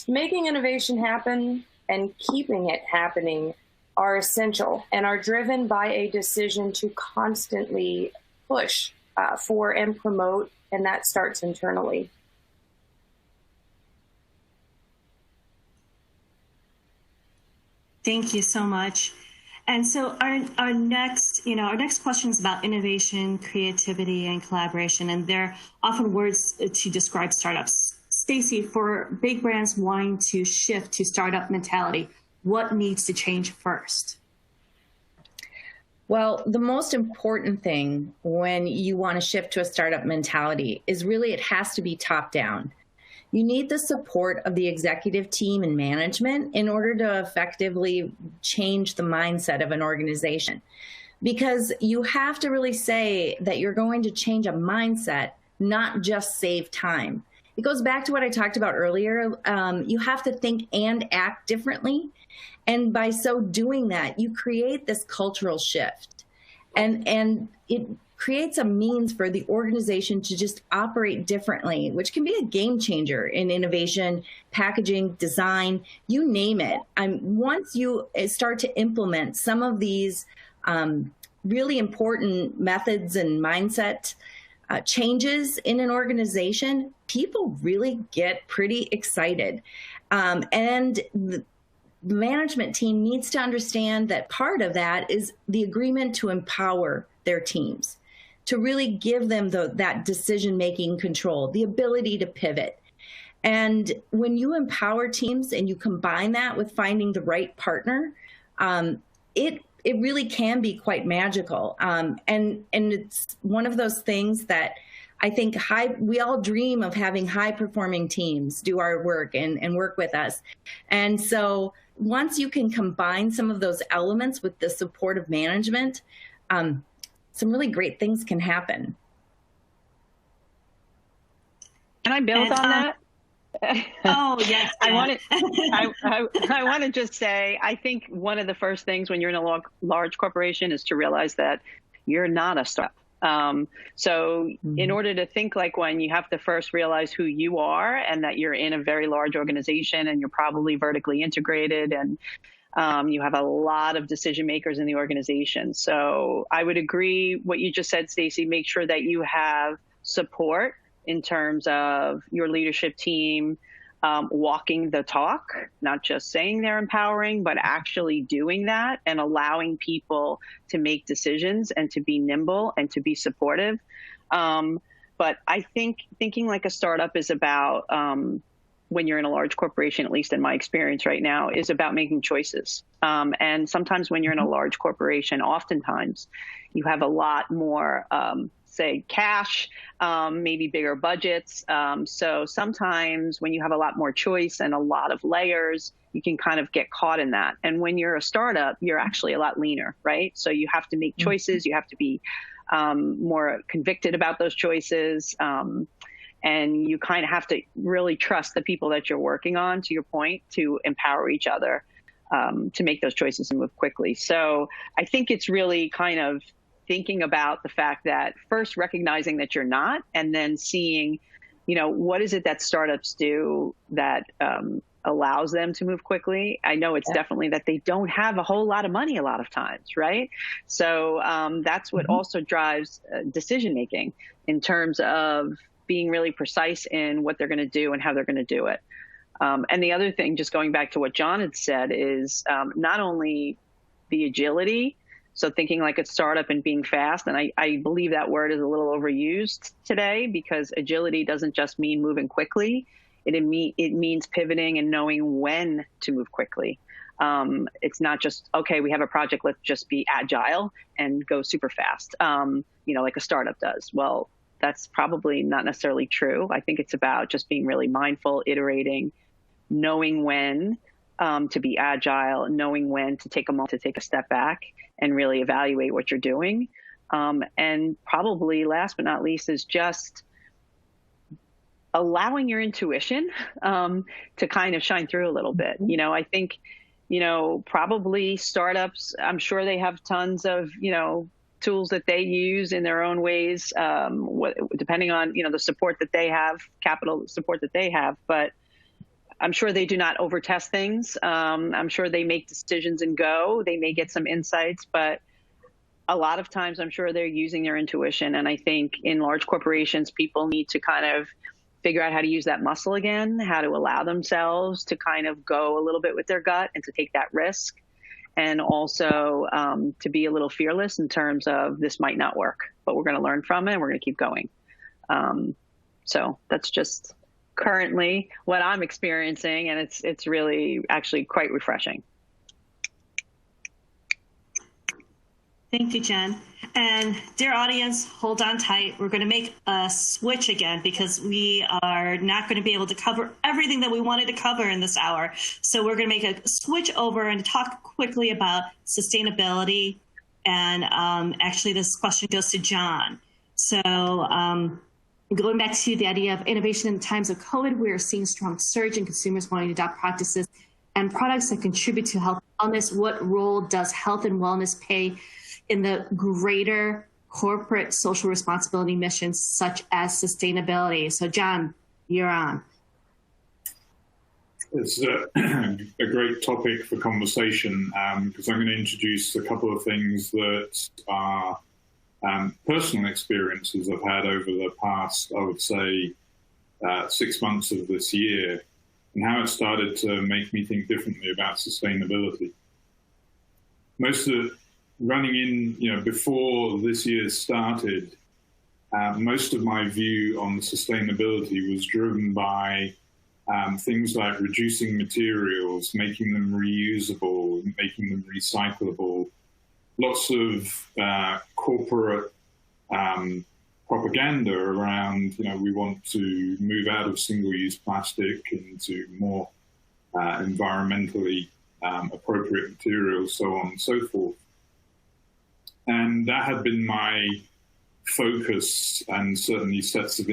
Making innovation happen and keeping it happening are essential and are driven by a decision to constantly push for and promote, and that starts internally. Thank you so much. And so our next question is about innovation, creativity, and collaboration, and they're often words to describe startups. Stacy, for big brands wanting to shift to startup mentality, what needs to change first? Well, the most important thing when you want to shift to a startup mentality is really it has to be top down. You need the support of the executive team and management in order to effectively change the mindset of an organization. Because you have to really say that you're going to change a mindset, not just save time. It goes back to what I talked about earlier. You have to think and act differently. And by so doing that, you create this cultural shift. And it creates a means for the organization to just operate differently, which can be a game changer in innovation, packaging, design, you name it. Once you start to implement some of these really important methods and mindset changes in an organization, people really get pretty excited. And the management team needs to understand that part of that is the agreement to empower their teams, to really give them that decision-making control, the ability to pivot. And when you empower teams and you combine that with finding the right partner, it really can be quite magical. And it's one of those things that I think we all dream of having high-performing teams do our work and work with us. And so once you can combine some of those elements with the support of management, some really great things can happen. Can I build on that? Oh, yes. I want to just say, I think one of the first things when you're in a large corporation is to realize that you're not a startup. So in order to think like one, you have to first realize who you are and that you're in a very large organization and you're probably vertically integrated and you have a lot of decision makers in the organization. So I would agree what you just said, Stacy. Make sure that you have support in terms of your leadership team walking the talk, not just saying they're empowering, but actually doing that and allowing people to make decisions and to be nimble and to be supportive. But I think thinking like a startup is about when you're in a large corporation, at least in my experience right now, is about making choices. And sometimes when you're in a large corporation, oftentimes you have a lot more, say, cash, maybe bigger budgets. So sometimes when you have a lot more choice and a lot of layers, you can kind of get caught in that. And when you're a startup, you're actually a lot leaner, right? So you have to make choices. You have to be more convicted about those choices. And you kind of have to really trust the people that you're working on, to your point, to empower each other to make those choices and move quickly. So I think it's really kind of thinking about the fact that first recognizing that you're not, and then seeing, what is it that startups do that allows them to move quickly. I know it's definitely that they don't have a whole lot of money a lot of times, right? So that's what also drives decision making in terms of being really precise in what they're going to do and how they're going to do it. And the other thing, just going back to what John had said, is not only the agility, so thinking like a startup and being fast, and I believe that word is a little overused today, because agility doesn't just mean moving quickly. It means pivoting and knowing when to move quickly. It's not just, okay, we have a project, let's just be agile and go super fast, like a startup does. Well, that's probably not necessarily true. I think it's about just being really mindful, iterating, knowing when to be agile, knowing when to take a moment to take a step back and really evaluate what you're doing. And probably last but not least is just allowing your intuition to kind of shine through a little bit. I think, probably startups, I'm sure they have tons of, tools that they use in their own ways, depending on, the support that they have, capital support that they have. But I'm sure they do not overtest things. I'm sure they make decisions and go. They may get some insights, but a lot of times I'm sure they're using their intuition. And I think in large corporations, people need to kind of figure out how to use that muscle again, how to allow themselves to kind of go a little bit with their gut and to take that risk. And also to be a little fearless in terms of this might not work, but we're going to learn from it and we're going to keep going. So that's just currently what I'm experiencing, and it's really actually quite refreshing. Thank you, Jen. And dear audience, hold on tight. We're going to make a switch again because we are not going to be able to cover everything that we wanted to cover in this hour. So we're going to make a switch over and talk quickly about sustainability. And actually, this question goes to John. So going back to the idea of innovation in times of COVID, we are seeing a strong surge in consumers wanting to adopt practices and products that contribute to health and wellness. What role does health and wellness play in the greater corporate social responsibility missions such as sustainability? So John, you're on. It's a great topic for conversation because I'm going to introduce a couple of things that are personal experiences I've had over the past, I would say, 6 months of this year, and how it started to make me think differently about sustainability. Most of running in, before this year started, most of my view on sustainability was driven by things like reducing materials, making them reusable, making them recyclable, lots of corporate propaganda around, we want to move out of single-use plastic into more environmentally appropriate materials, so on and so forth. And that had been my focus and certainly sets of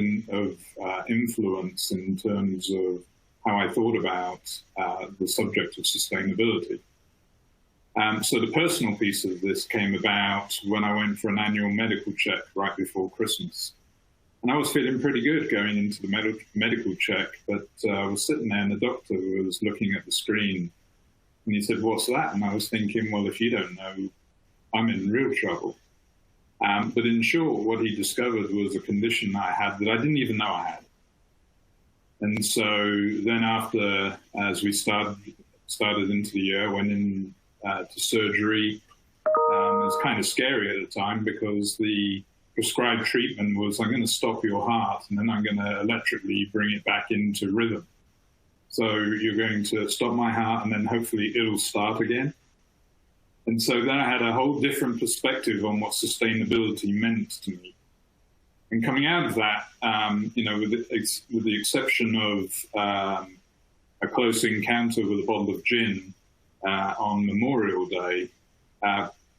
influence in terms of how I thought about the subject of sustainability. So the personal piece of this came about when I went for an annual medical check right before Christmas. And I was feeling pretty good going into the medical check, but I was sitting there and the doctor was looking at the screen and he said, "What's that?" And I was thinking, well, if you don't know, I'm in real trouble. But in short, what he discovered was a condition I had that I didn't even know I had. And so then after, as we started into the year, went in to surgery. It was kind of scary at the time because the prescribed treatment was, I'm going to stop your heart and then I'm going to electrically bring it back into rhythm. So you're going to stop my heart and then hopefully it'll start again. And so then I had a whole different perspective on what sustainability meant to me. And coming out of that, with the exception of a close encounter with a bottle of gin on Memorial Day,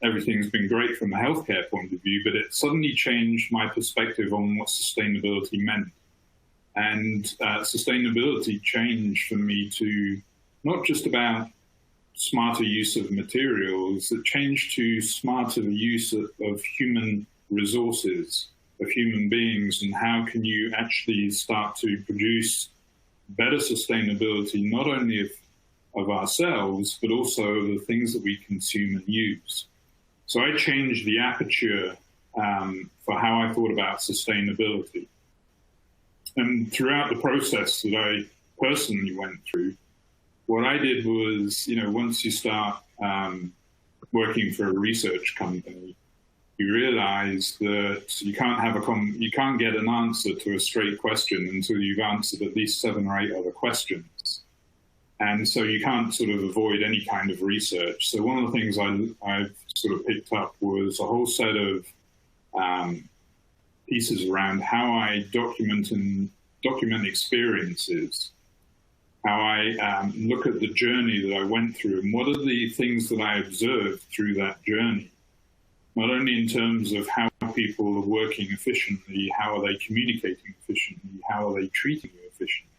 everything's been great from a healthcare point of view, but it suddenly changed my perspective on what sustainability meant. And sustainability changed for me to not just about smarter use of materials, it changed to smarter use of human resources, of human beings, and how can you actually start to produce better sustainability, not only of ourselves, but also of the things that we consume and use. So I changed the aperture for how I thought about sustainability. And throughout the process that I personally went through, what I did was, once you start working for a research company, you realize that you can't get an answer to a straight question until you've answered at least 7 or 8 other questions. And so you can't sort of avoid any kind of research. So one of the things I've sort of picked up was a whole set of pieces around how I document experiences, how I look at the journey that I went through, and what are the things that I observed through that journey, not only in terms of how people are working efficiently, how are they communicating efficiently, how are they treating you efficiently,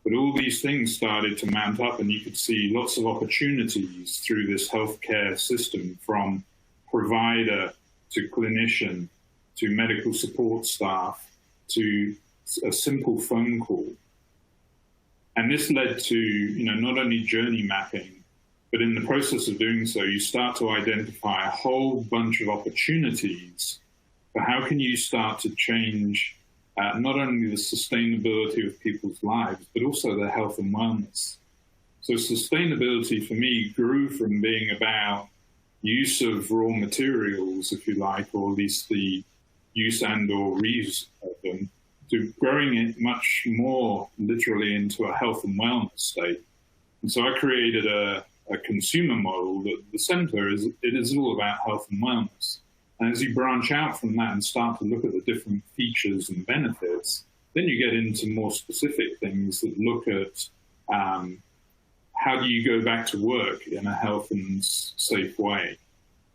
but all these things started to mount up, and you could see lots of opportunities through this healthcare system, from provider to clinician to medical support staff to a simple phone call. And this led to, not only journey mapping, but in the process of doing so, you start to identify a whole bunch of opportunities for how can you start to change not only the sustainability of people's lives, but also their health and wellness. So sustainability for me grew from being about use of raw materials, if you like, or at least the use and or reuse of them, to growing it much more literally into a health and wellness state. And so I created a consumer model that the center is all about health and wellness. And as you branch out from that and start to look at the different features and benefits, then you get into more specific things that look at how do you go back to work in a health and safe way.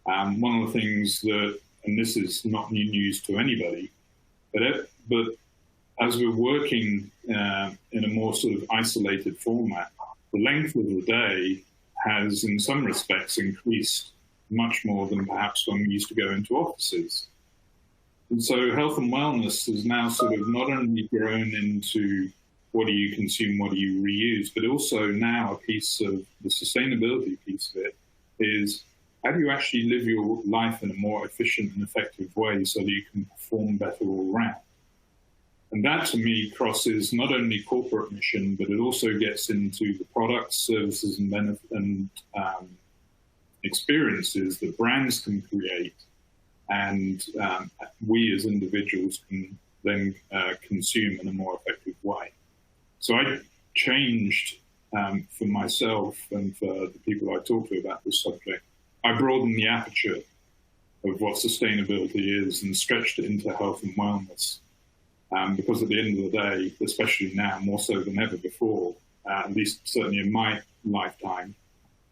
One of the things that, and this is not new news to anybody, but as we're working in a more sort of isolated format, the length of the day has, in some respects, increased much more than perhaps when we used to go into offices. And so health and wellness is now sort of not only grown into what do you consume, what do you reuse, but also now a piece of the sustainability piece of it is how do you actually live your life in a more efficient and effective way so that you can perform better all around. And that, to me, crosses not only corporate mission, but it also gets into the products, services, and experiences that brands can create, and we as individuals can then consume in a more effective way. So I changed for myself and for the people I talk to about this subject. I broadened the aperture of what sustainability is and stretched it into health and wellness. Because at the end of the day, especially now, more so than ever before, at least certainly in my lifetime,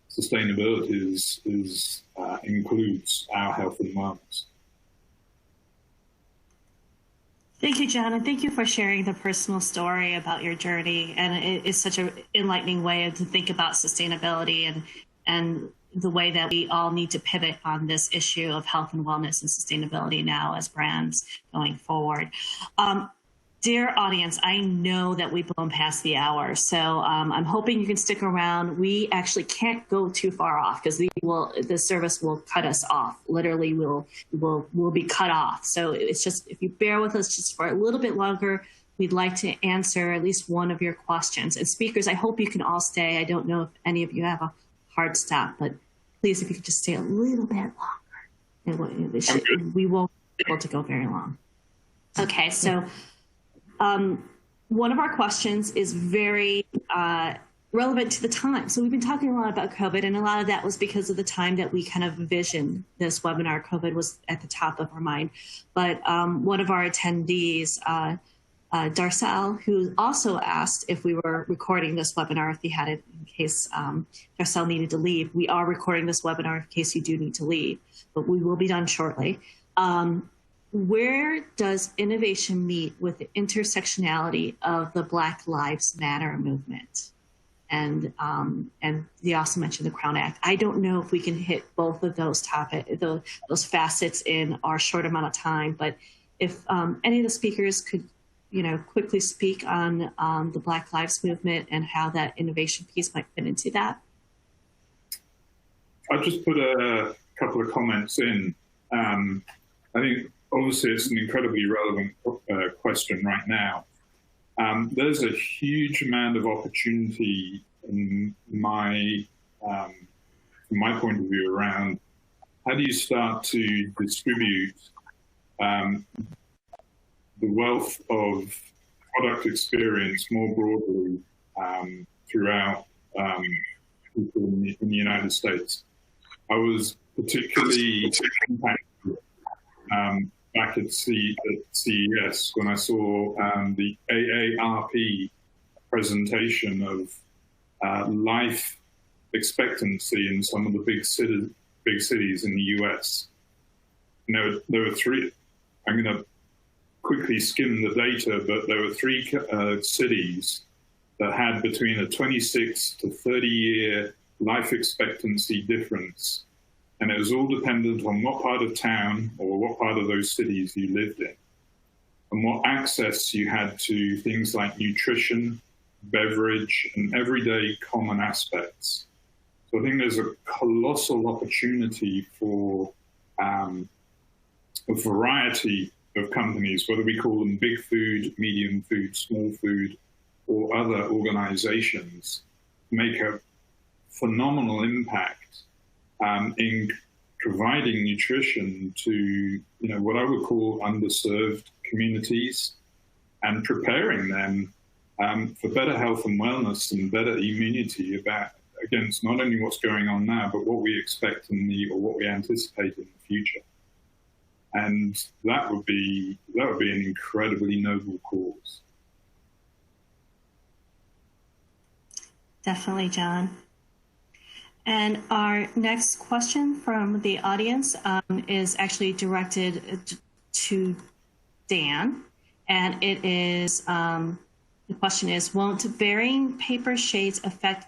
sustainability includes our health and wellness. Thank you, John, and thank you for sharing the personal story about your journey. And it is such an enlightening way to think about sustainability and the way that we all need to pivot on this issue of health and wellness and sustainability now as brands going forward. Dear audience, I know that we've blown past the hour, so I'm hoping you can stick around. We actually can't go too far off because the service will cut us off. Literally, we'll be cut off. So it's just, if you bear with us just for a little bit longer, we'd like to answer at least one of your questions. And speakers, I hope you can all stay. I don't know if any of you have a hard stop, but please, if you could just stay a little bit longer. We won't be able to go very long. Okay, so one of our questions is very relevant to the time. So we've been talking a lot about COVID, and a lot of that was because of the time that we kind of envisioned this webinar. COVID was at the top of our mind. But one of our attendees, Darcel, who also asked if we were recording this webinar, if he had it in case Darcel needed to leave. We are recording this webinar in case you do need to leave, but we will be done shortly. Where does innovation meet with the intersectionality of the Black Lives Matter movement? And they also mentioned the Crown Act. I don't know if we can hit both of those those facets in our short amount of time, but if any of the speakers could, quickly speak on the Black Lives Movement and how that innovation piece might fit into that. I'll just put a couple of comments in. I think obviously it's an incredibly relevant question right now. There's a huge amount of opportunity in from my point of view around how do you start to distribute the wealth of product experience more broadly throughout people in the United States. I was particularly impacted back at CES when I saw the AARP presentation of life expectancy in some of the big cities in the US. There were three. I'm going to quickly skim the data, but there were three cities that had between a 26 to 30-year life expectancy difference. And it was all dependent on what part of town or what part of those cities you lived in and what access you had to things like nutrition, beverage, and everyday common aspects. So I think there's a colossal opportunity for a variety of companies, whether we call them big food, medium food, small food, or other organizations, make a phenomenal impact in providing nutrition to what I would call underserved communities and preparing them for better health and wellness and better immunity against not only what's going on now, but what we expect or what we anticipate in the future. And that would be an incredibly noble cause. Definitely, John. And our next question from the audience is actually directed to Dan. And it is, the question is, won't varying paper shades affect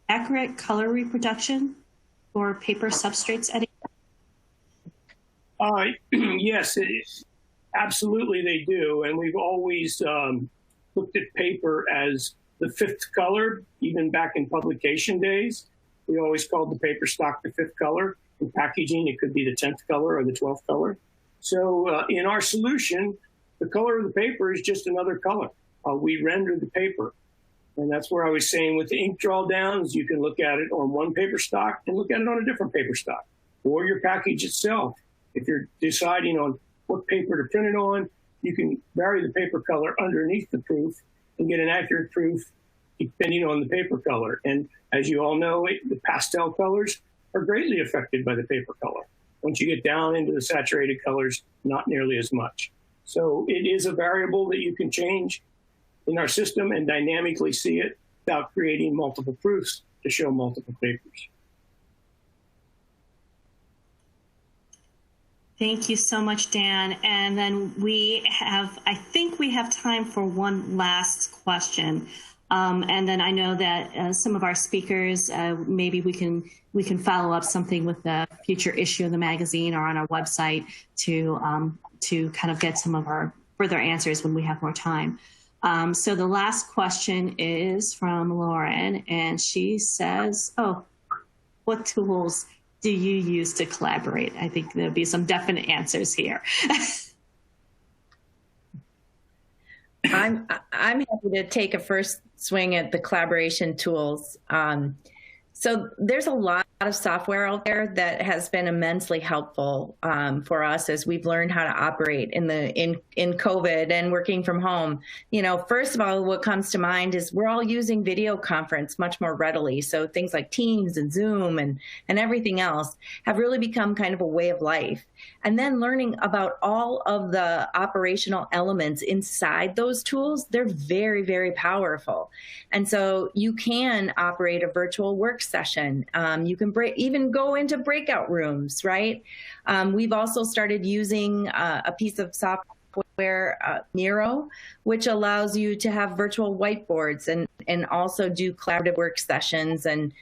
accurate color reproduction for paper substrates anymore? Yes, absolutely they do. And we've always looked at paper as the fifth color, even back in publication days. We always called the paper stock the fifth color. In packaging, it could be the 10th color or the 12th color. So in our solution, the color of the paper is just another color. We render the paper. And that's where I was saying with the ink draw downs, you can look at it on one paper stock and look at it on a different paper stock, or your package itself. If you're deciding on what paper to print it on, you can vary the paper color underneath the proof and get an accurate proof depending on the paper color. And as you all know, the pastel colors are greatly affected by the paper color. Once you get down into the saturated colors, not nearly as much. So it is a variable that you can change in our system and dynamically see it without creating multiple proofs to show multiple papers. Thank you so much, Dan. And then I think we have time for one last question. And then I know that some of our speakers, maybe we can follow up something with the future issue of the magazine or on our website to kind of get some of our further answers when we have more time. So the last question is from Lauren, and she says, what tools do you use to collaborate? I think there'll be some definite answers here. I'm happy to take a first swing at the collaboration tools. So there's a lot of software out there that has been immensely helpful for us as we've learned how to operate in COVID and working from home. You know, first of all, what comes to mind is we're all using video conference much more readily. So things like Teams and Zoom and everything else have really become kind of a way of life. And then learning about all of the operational elements inside those tools, they're very, very powerful. And so you can operate a virtual work session. You can even go into breakout rooms, right? We've also started using a piece of software, Miro, which allows you to have virtual whiteboards and also do collaborative work sessions, and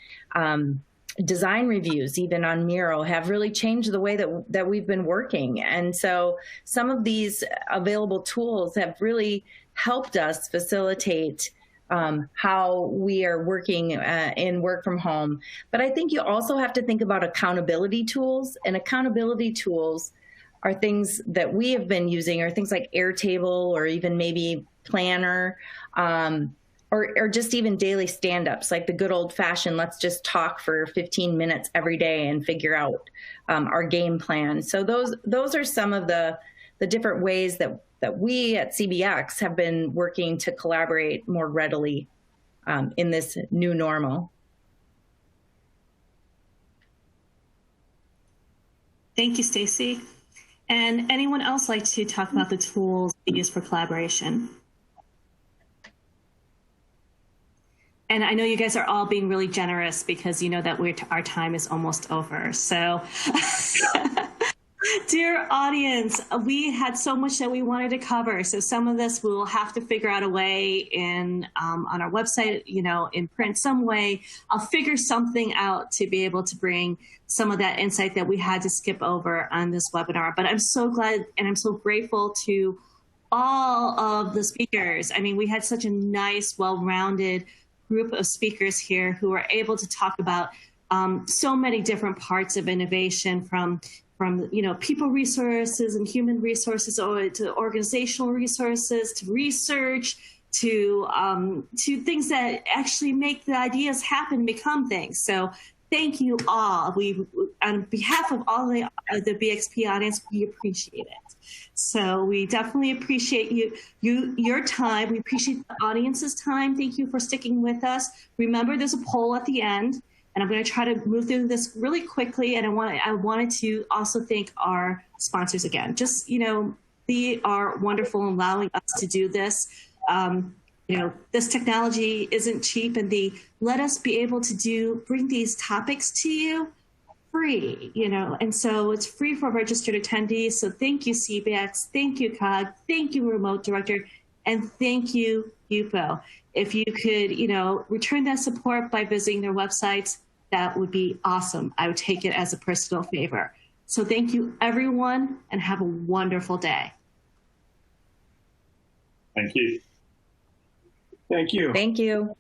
design reviews even on Miro have really changed the way that we've been working. And so some of these available tools have really helped us facilitate how we are working in work from home. But I think you also have to think about accountability tools, and accountability tools are things that we have been using, or things like Airtable, or even maybe Planner, or just even daily stand-ups, like the good old-fashioned, let's just talk for 15 minutes every day and figure out our game plan. So those are some of the different ways that we at CBX have been working to collaborate more readily in this new normal. Thank you, Stacy. And anyone else like to talk about the tools we use for collaboration? And I know you guys are all being really generous because you know that our time is almost over. So, dear audience, we had so much that we wanted to cover. So some of this we'll have to figure out a way on our website, you know, in print some way. I'll figure something out to be able to bring some of that insight that we had to skip over on this webinar. But I'm so glad and I'm so grateful to all of the speakers. I mean, we had such a nice, well-rounded group of speakers here who are able to talk about so many different parts of innovation, from you know, people resources and human resources, or to organizational resources, to research, to things that actually make the ideas happen, become things. So thank you all. We, on behalf of all the BXP audience, we appreciate it. So we definitely appreciate your time. We appreciate the audience's time. Thank you for sticking with us. Remember, there's a poll at the end, and I'm going to try to move through this really quickly. And I wanted to also thank our sponsors again. Just, you know, they are wonderful in allowing us to do this. You know, this technology isn't cheap, and they let us be able to bring these topics to you free, you know, and so it's free for registered attendees. So thank you, CBX, thank you, COG, thank you, Remote Director, and thank you, UPO. If you could, you know, return that support by visiting their websites, that would be awesome. I would take it as a personal favor. So thank you, everyone, and have a wonderful day. Thank you. Thank you. Thank you.